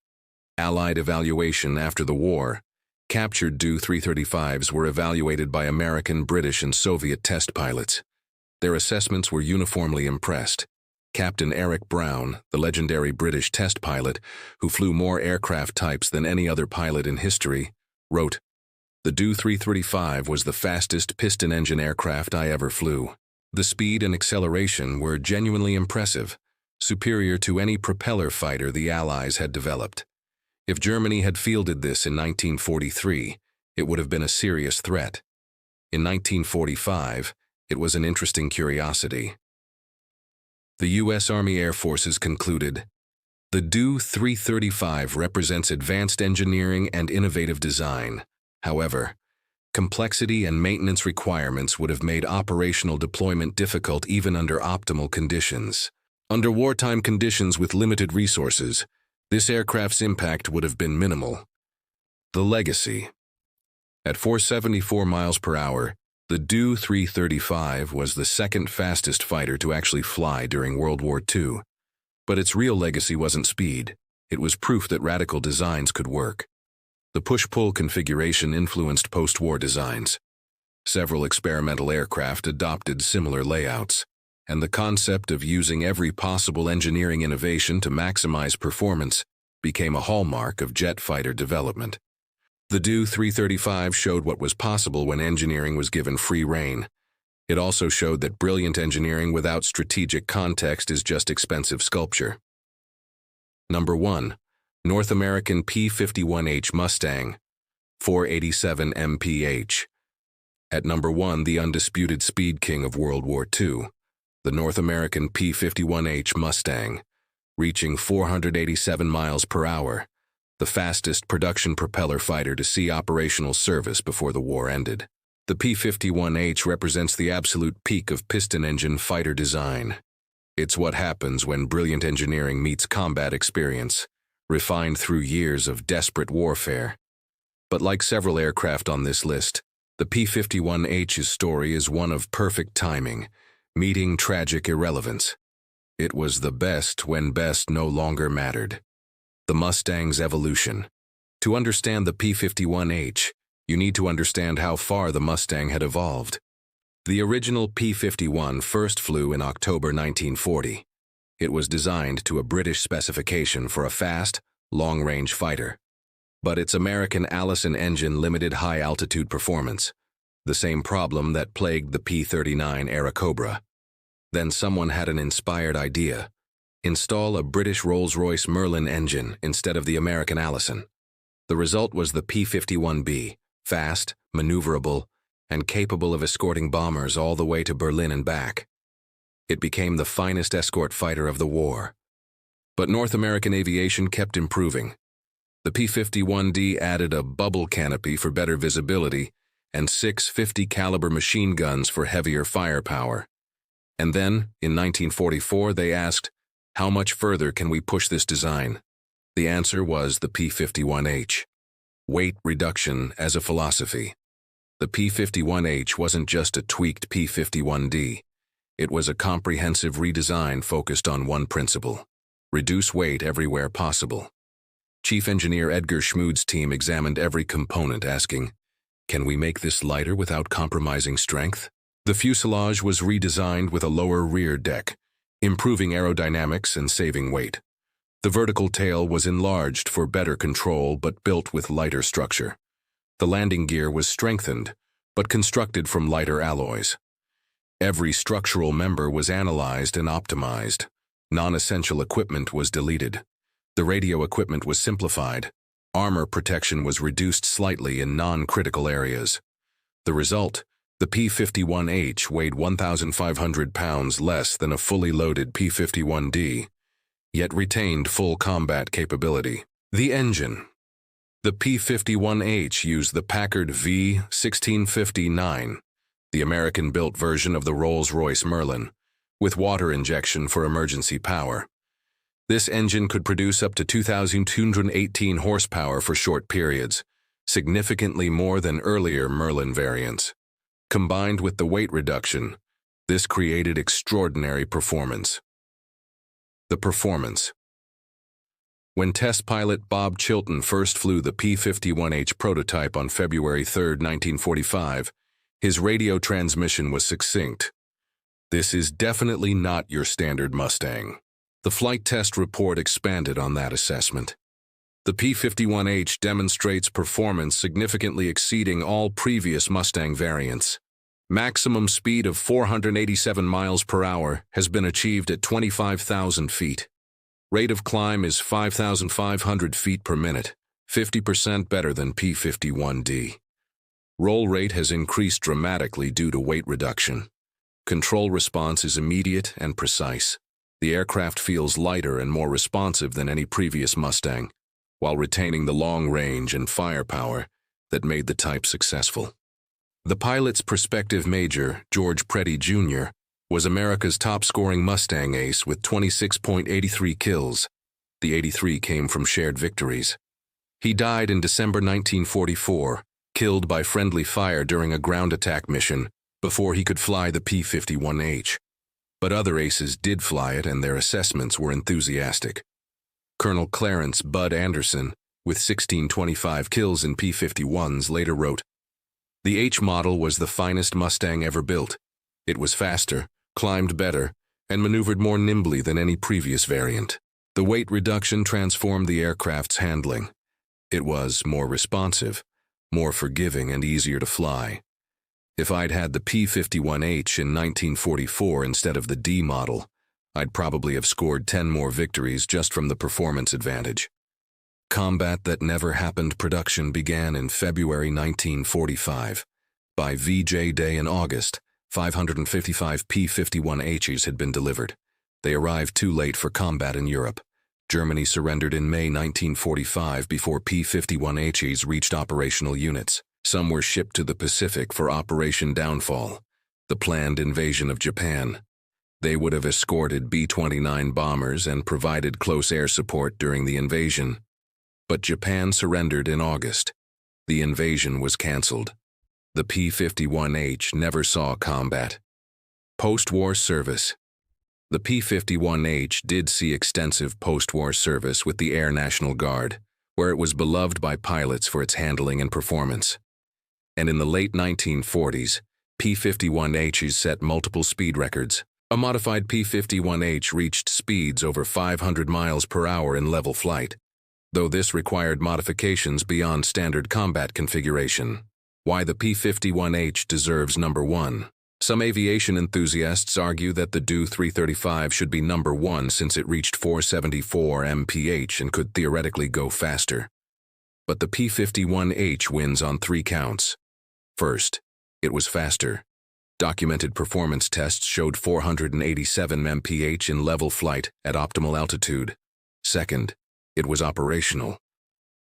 Allied evaluation after the war. Captured Do-335s were evaluated by American, British, and Soviet test pilots. Their assessments were uniformly impressed. Captain Eric Brown, the legendary British test pilot, who flew more aircraft types than any other pilot in history, wrote, "The Do-335 was the fastest piston-engine aircraft I ever flew. The speed and acceleration were genuinely impressive, superior to any propeller fighter the Allies had developed. If Germany had fielded this in 1943, it would have been a serious threat. In 1945, it was an interesting curiosity." The U.S. Army Air Forces concluded, "The Do-335 represents advanced engineering and innovative design. However, complexity and maintenance requirements would have made operational deployment difficult even under optimal conditions. Under wartime conditions with limited resources, this aircraft's impact would have been minimal." The legacy. At 474 miles per hour, the Do-335 was the second fastest fighter to actually fly during World War II. But its real legacy wasn't speed. It was proof that radical designs could work. The push-pull configuration influenced post-war designs. Several experimental aircraft adopted similar layouts, and the concept of using every possible engineering innovation to maximize performance became a hallmark of jet fighter development. The Do-335 showed what was possible when engineering was given free rein. It also showed that brilliant engineering without strategic context is just expensive sculpture. Number 1. North American P-51H Mustang, 487 mph. At number 1, the undisputed speed king of World War II, the North American P-51H Mustang, reaching 487 miles per hour, the fastest production propeller fighter to see operational service before the war ended. The P-51H represents the absolute peak of piston engine fighter design. It's what happens when brilliant engineering meets combat experience, refined through years of desperate warfare. But like several aircraft on this list, the P-51H's story is one of perfect timing, meeting tragic irrelevance. It was the best when best no longer mattered. The Mustang's evolution. To understand the P-51H, you need to understand how far the Mustang had evolved. The original P-51 first flew in October 1940. It was designed to a British specification for a fast, long-range fighter. But its American Allison engine limited high-altitude performance, the same problem that plagued the P-39 Airacobra. Then someone had an inspired idea: install a British Rolls-Royce Merlin engine instead of the American Allison. The result was the P-51B, fast, maneuverable, and capable of escorting bombers all the way to Berlin and back. It became the finest escort fighter of the war. But North American aviation kept improving. The P-51D added a bubble canopy for better visibility and 6 50 caliber machine guns for heavier firepower. And then, in 1944, they asked, how much further can we push this design? The answer was the P-51H. Weight reduction as a philosophy. The P-51H wasn't just a tweaked P-51D. It was a comprehensive redesign focused on one principle: reduce weight everywhere possible. Chief Engineer Edgar Schmood's team examined every component, asking, can we make this lighter without compromising strength? The fuselage was redesigned with a lower rear deck, improving aerodynamics and saving weight. The vertical tail was enlarged for better control but built with lighter structure. The landing gear was strengthened, but constructed from lighter alloys. Every structural member was analyzed and optimized. Non-essential equipment was deleted. The radio equipment was simplified. Armor protection was reduced slightly in non-critical areas. The result, the P-51H weighed 1,500 pounds less than a fully loaded P-51D, yet retained full combat capability. The engine. The P-51H used the Packard V1659, the American-built version of the Rolls-Royce Merlin, with water injection for emergency power. This engine could produce up to 2,218 horsepower for short periods, significantly more than earlier Merlin variants. Combined with the weight reduction, this created extraordinary performance. The performance. When test pilot Bob Chilton first flew the P-51H prototype on February 3, 1945, his radio transmission was succinct. This is definitely not your standard Mustang. The flight test report expanded on that assessment. The P-51H demonstrates performance significantly exceeding all previous Mustang variants. Maximum speed of 487 miles per hour has been achieved at 25,000 feet. Rate of climb is 5,500 feet per minute, 50% better than P-51D. Roll rate has increased dramatically due to weight reduction. Control response is immediate and precise. The aircraft feels lighter and more responsive than any previous Mustang, while retaining the long range and firepower that made the type successful. The pilot's prospective major, George Preddy Jr., was America's top-scoring Mustang ace with 26.83 kills. The 83 came from shared victories. He died in December 1944, killed by friendly fire during a ground attack mission before he could fly the P-51H. But other aces did fly it, and their assessments were enthusiastic. Colonel Clarence "Bud" Anderson, with 1625 kills in P-51s, later wrote, "The H model was the finest Mustang ever built. It was faster, climbed better, and maneuvered more nimbly than any previous variant. The weight reduction transformed the aircraft's handling. It was more responsive, more forgiving, and easier to fly. If I'd had the P-51H in 1944 instead of the D model, I'd probably have scored 10 more victories just from the performance advantage." Combat That Never Happened production began in February 1945. By VJ Day in August, 555 P-51Hs had been delivered. They arrived too late for combat in Europe. Germany surrendered in May 1945 before P-51Hs reached operational units. Some were shipped to the Pacific for Operation Downfall, the planned invasion of Japan. They would have escorted B-29 bombers and provided close air support during the invasion. But Japan surrendered in August. The invasion was canceled. The P-51H never saw combat. Post-war service. The P-51H did see extensive post-war service with the Air National Guard, where it was beloved by pilots for its handling and performance. And in the late 1940s, P-51Hs set multiple speed records. A modified P-51H reached speeds over 500 miles per hour in level flight, though this required modifications beyond standard combat configuration. Why the P-51H deserves number 1. Some aviation enthusiasts argue that the Do-335 should be number 1 since it reached 474 mph and could theoretically go faster. But the P-51H wins on 3 counts. First, it was faster. Documented performance tests showed 487 mph in level flight at optimal altitude. Second, it was operational.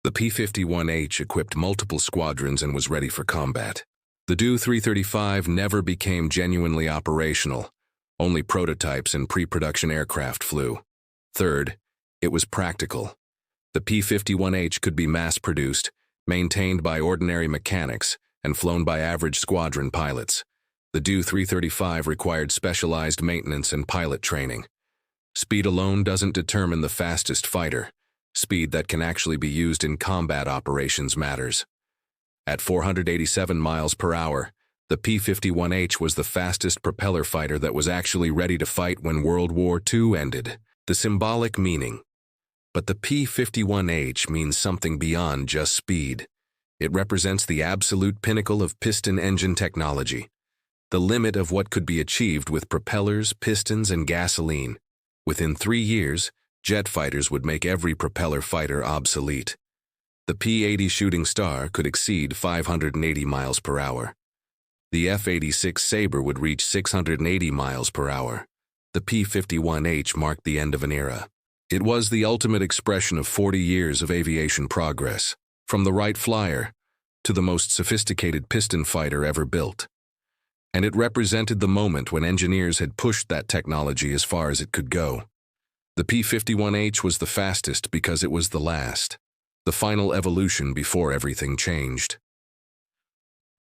The P-51H equipped multiple squadrons and was ready for combat. The Do-335 never became genuinely operational. Only prototypes and pre-production aircraft flew. Third, it was practical. The P-51H could be mass-produced, maintained by ordinary mechanics, and flown by average squadron pilots. The Do-335 required specialized maintenance and pilot training. Speed alone doesn't determine the fastest fighter. Speed that can actually be used in combat operations matters. At 487 miles per hour, the P-51H was the fastest propeller fighter that was actually ready to fight when World War II ended. The symbolic meaning. But the P-51H means something beyond just speed. It represents the absolute pinnacle of piston engine technology, the limit of what could be achieved with propellers, pistons, and gasoline. Within 3 years, jet fighters would make every propeller fighter obsolete. The P-80 Shooting Star could exceed 580 miles per hour. The F-86 Sabre would reach 680 miles per hour. The P-51H marked the end of an era. It was the ultimate expression of 40 years of aviation progress, from the Wright Flyer to the most sophisticated piston fighter ever built. And it represented the moment when engineers had pushed that technology as far as it could go. The P-51H was the fastest because it was the last, the final evolution before everything changed.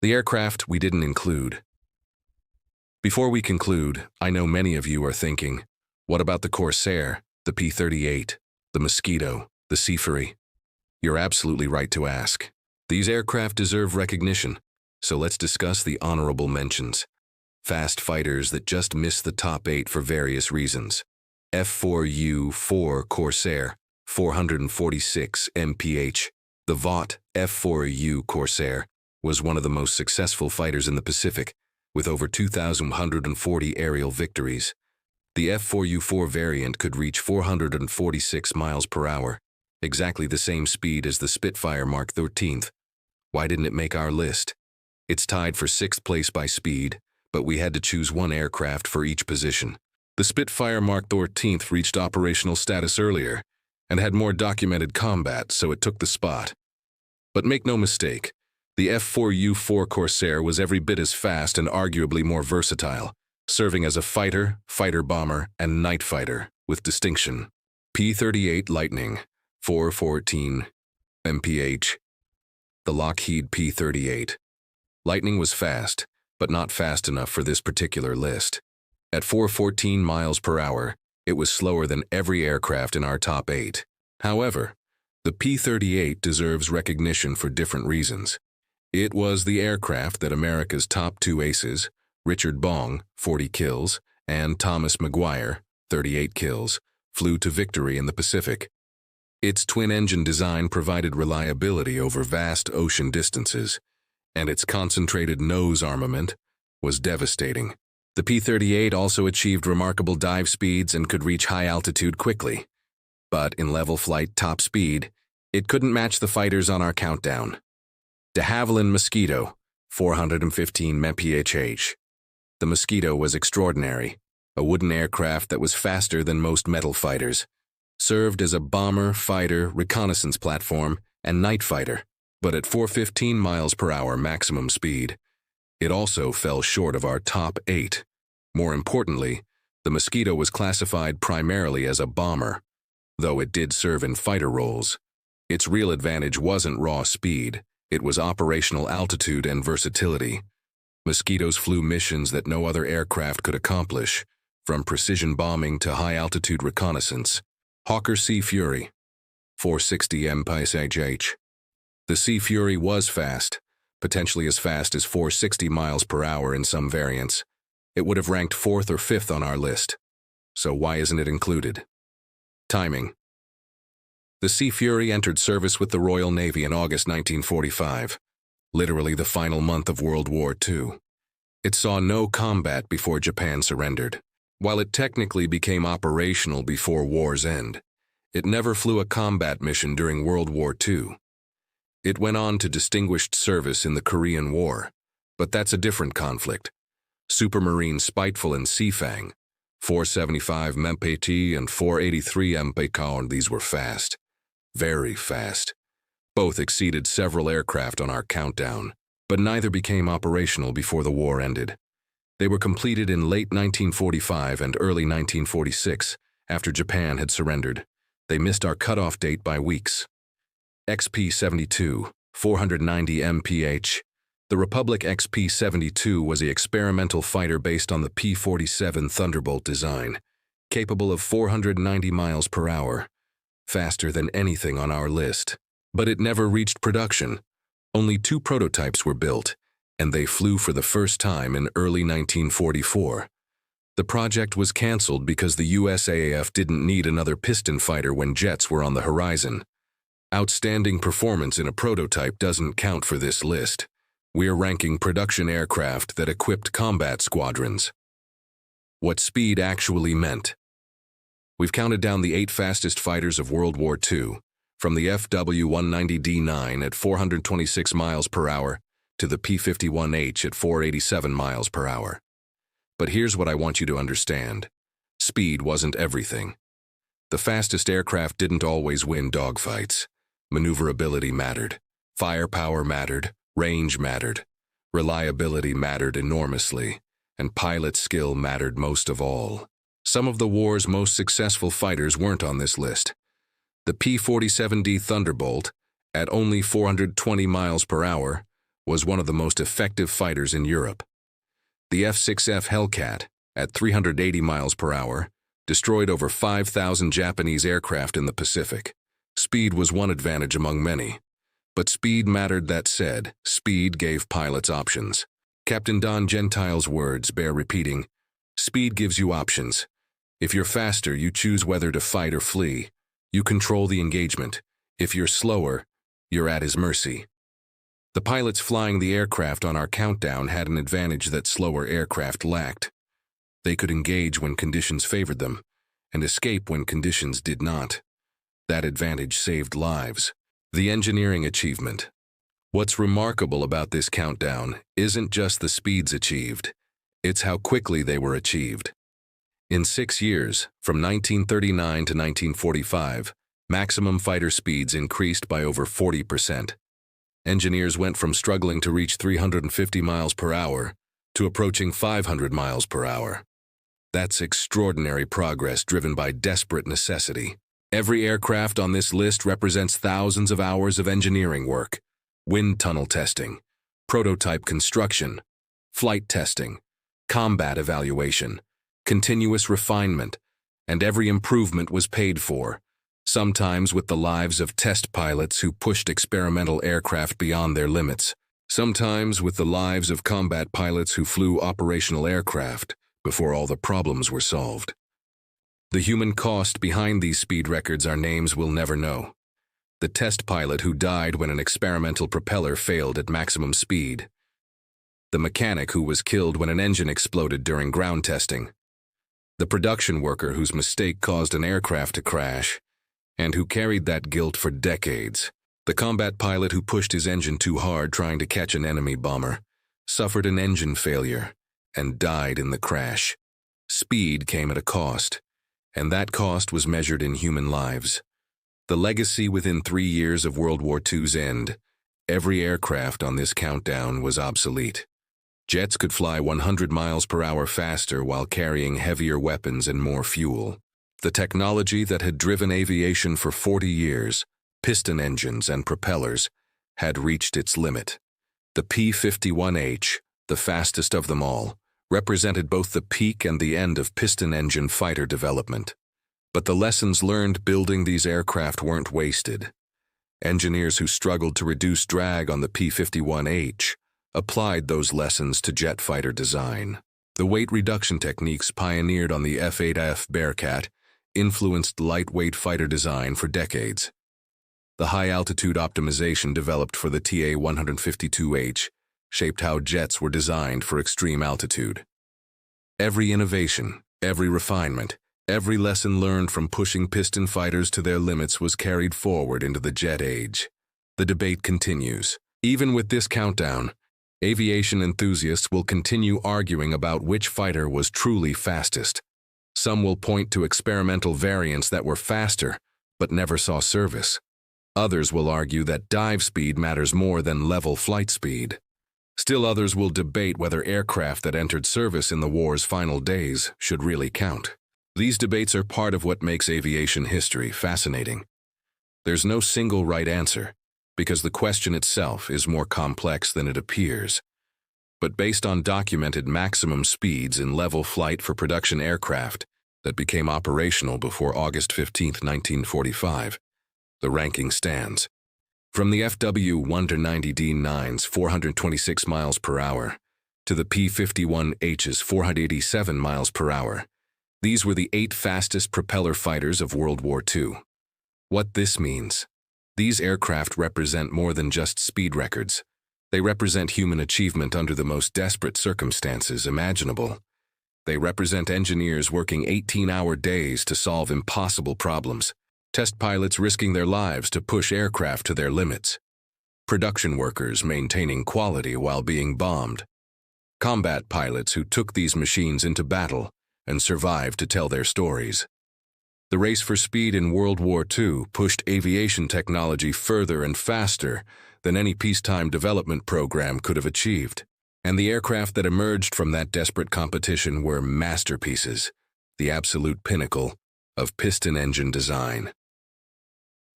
The aircraft we didn't include. Before we conclude, I know many of you are thinking, what about the Corsair, the P-38, the Mosquito, the Sea Fury? You're absolutely right to ask. These aircraft deserve recognition, so let's discuss the honorable mentions. Fast fighters that just missed the top 8 for various reasons. F-4U-4 Corsair, 446 mph. The Vought F-4U Corsair was one of the most successful fighters in the Pacific, with over 2,140 aerial victories. The F-4U-4 variant could reach 446 miles per hour, exactly the same speed as the Spitfire Mark 13th. Why didn't it make our list? It's tied for 6th place by speed, but we had to choose one aircraft for each position. The Spitfire Mark 13th reached operational status earlier and had more documented combat, so it took the spot. But make no mistake, the F-4U-4 Corsair was every bit as fast and arguably more versatile, serving as a fighter, fighter-bomber, and night fighter with distinction. P-38 Lightning, 414 mph. The Lockheed P-38. Lightning was fast, but not fast enough for this particular list. At 414 miles per hour, it was slower than every aircraft in our top 8. However, the P-38 deserves recognition for different reasons. It was the aircraft that America's top 2 aces, Richard Bong, 40 kills, and Thomas Maguire, 38 kills, flew to victory in the Pacific. Its twin-engine design provided reliability over vast ocean distances, and its concentrated nose armament was devastating. The P-38 also achieved remarkable dive speeds and could reach high altitude quickly. But in level flight top speed, it couldn't match the fighters on our countdown. De Havilland Mosquito, 415 mph. The Mosquito was extraordinary, a wooden aircraft that was faster than most metal fighters, served as a bomber, fighter, reconnaissance platform, and night fighter, But at 415 miles per hour maximum speed, it also fell short of our top 8. More importantly, the Mosquito was classified primarily as a bomber, though it did serve in fighter roles. Its real advantage wasn't raw speed, it was operational altitude and versatility. Mosquitoes flew missions that no other aircraft could accomplish, from precision bombing to high-altitude reconnaissance. Hawker Sea Fury, 460 mph. The Sea Fury was fast, potentially as fast as 460 miles per hour in some variants. It would have ranked 4th or 5th on our list. So why isn't it included? Timing. The Sea Fury entered service with the Royal Navy in August 1945, literally the final month of World War II. It saw no combat before Japan surrendered. While it technically became operational before war's end, it never flew a combat mission during World War II. It went on to distinguished service in the Korean War, but that's a different conflict. Supermarine Spiteful and Seafang, 475 mph and 483 mph, these were fast. Very fast. Both exceeded several aircraft on our countdown, but neither became operational before the war ended. They were completed in late 1945 and early 1946, after Japan had surrendered. They missed our cutoff date by weeks. XP-72, 490 mph. The Republic XP-72 was the experimental fighter based on the P-47 Thunderbolt design, capable of 490 miles per hour, faster than anything on our list. But it never reached production. Only 2 prototypes were built, and they flew for the first time in early 1944. The project was canceled because the USAAF didn't need another piston fighter when jets were on the horizon. Outstanding performance in a prototype doesn't count for this list. We're ranking production aircraft that equipped combat squadrons. What speed actually meant. We've counted down the 8 fastest fighters of World War II, from the FW-190D9 at 426 miles per hour to the P-51H at 487 miles per hour. But here's what I want you to understand. Speed wasn't everything. The fastest aircraft didn't always win dogfights. Maneuverability mattered. Firepower mattered. Range mattered. Reliability mattered enormously. And pilot skill mattered most of all. Some of the war's most successful fighters weren't on this list. The P-47D Thunderbolt, at only 420 miles per hour, was one of the most effective fighters in Europe. The F-6F Hellcat, at 380 miles per hour, destroyed over 5,000 Japanese aircraft in the Pacific. Speed was one advantage among many. But speed mattered. That said, speed gave pilots options. Captain Don Gentile's words bear repeating. Speed gives you options. If you're faster, you choose whether to fight or flee. You control the engagement. If you're slower, you're at his mercy. The pilots flying the aircraft on our countdown had an advantage that slower aircraft lacked. They could engage when conditions favored them, and escape when conditions did not. That advantage saved lives. The engineering achievement. What's remarkable about this countdown isn't just the speeds achieved, it's how quickly they were achieved. In 6 years, from 1939 to 1945, maximum fighter speeds increased by over 40%. Engineers went from struggling to reach 350 miles per hour to approaching 500 miles per hour. That's extraordinary progress driven by desperate necessity. Every aircraft on this list represents thousands of hours of engineering work, wind tunnel testing, prototype construction, flight testing, combat evaluation, continuous refinement, and every improvement was paid for, sometimes with the lives of test pilots who pushed experimental aircraft beyond their limits, sometimes with the lives of combat pilots who flew operational aircraft before all the problems were solved. The human cost behind these speed records are names we'll never know. The test pilot who died when an experimental propeller failed at maximum speed. The mechanic who was killed when an engine exploded during ground testing. The production worker whose mistake caused an aircraft to crash, and who carried that guilt for decades. The combat pilot who pushed his engine too hard trying to catch an enemy bomber, suffered an engine failure, and died in the crash. Speed came at a cost, and that cost was measured in human lives. The legacy within 3 years of World War II's end, Every aircraft on this countdown was obsolete. Jets could fly 100 miles per hour faster while carrying heavier weapons and more fuel. The technology that had driven aviation for 40 years, piston engines and propellers, had reached its limit. The P-51H, the fastest of them all, represented both the peak and the end of piston engine fighter development. But the lessons learned building these aircraft weren't wasted. Engineers who struggled to reduce drag on the P-51H applied those lessons to jet fighter design. The weight reduction techniques pioneered on the F-8F Bearcat influenced lightweight fighter design for decades. The high-altitude optimization developed for the TA-152H shaped how jets were designed for extreme altitude. Every innovation, every refinement, every lesson learned from pushing piston fighters to their limits was carried forward into the jet age. The debate continues. Even with this countdown, aviation enthusiasts will continue arguing about which fighter was truly fastest. Some will point to experimental variants that were faster, but never saw service. Others will argue that dive speed matters more than level flight speed. Still others will debate whether aircraft that entered service in the war's final days should really count. These debates are part of what makes aviation history fascinating. There's no single right answer, because the question itself is more complex than it appears. But based on documented maximum speeds in level flight for production aircraft that became operational before August 15, 1945, the ranking stands. From the FW-190D9's 426 miles per hour to the P-51H's 487 miles per hour, these were the 8 fastest propeller fighters of World War II. What this means: these aircraft represent more than just speed records. They represent human achievement under the most desperate circumstances imaginable. They represent engineers working 18-hour days to solve impossible problems, test pilots risking their lives to push aircraft to their limits, production workers maintaining quality while being bombed, combat pilots who took these machines into battle and survived to tell their stories. The race for speed in World War II pushed aviation technology further and faster than any peacetime development program could have achieved. And the aircraft that emerged from that desperate competition were masterpieces, the absolute pinnacle of piston engine design.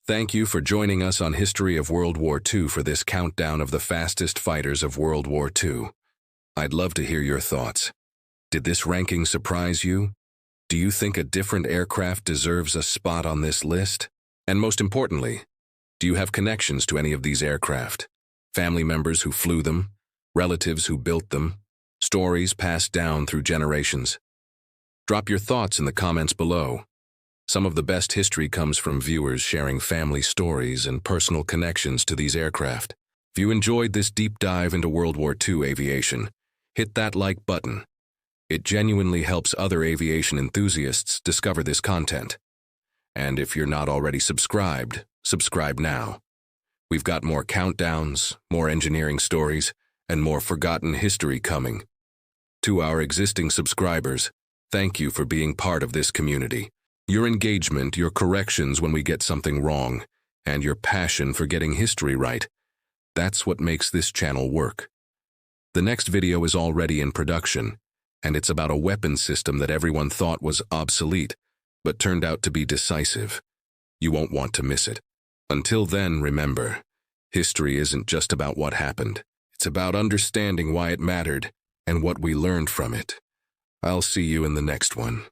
Thank you for joining us on History of World War II for this countdown of the fastest fighters of World War II. I'd love to hear your thoughts. Did this ranking surprise you? Do you think a different aircraft deserves a spot on this list? And most importantly, do you have connections to any of these aircraft? Family members who flew them? Relatives who built them? Stories passed down through generations? Drop your thoughts in the comments below. Some of the best history comes from viewers sharing family stories and personal connections to these aircraft. If you enjoyed this deep dive into World War II aviation, hit that like button. It genuinely helps other aviation enthusiasts discover this content. And if you're not already subscribed, subscribe now. We've got more countdowns, more engineering stories, and more forgotten history coming. To our existing subscribers, thank you for being part of this community. Your engagement, your corrections when we get something wrong, and your passion for getting history right, that's what makes this channel work. The next video is already in production, and it's about a weapon system that everyone thought was obsolete, but turned out to be decisive. You won't want to miss it. Until then, remember, history isn't just about what happened. It's about understanding why it mattered and what we learned from it. I'll see you in the next one.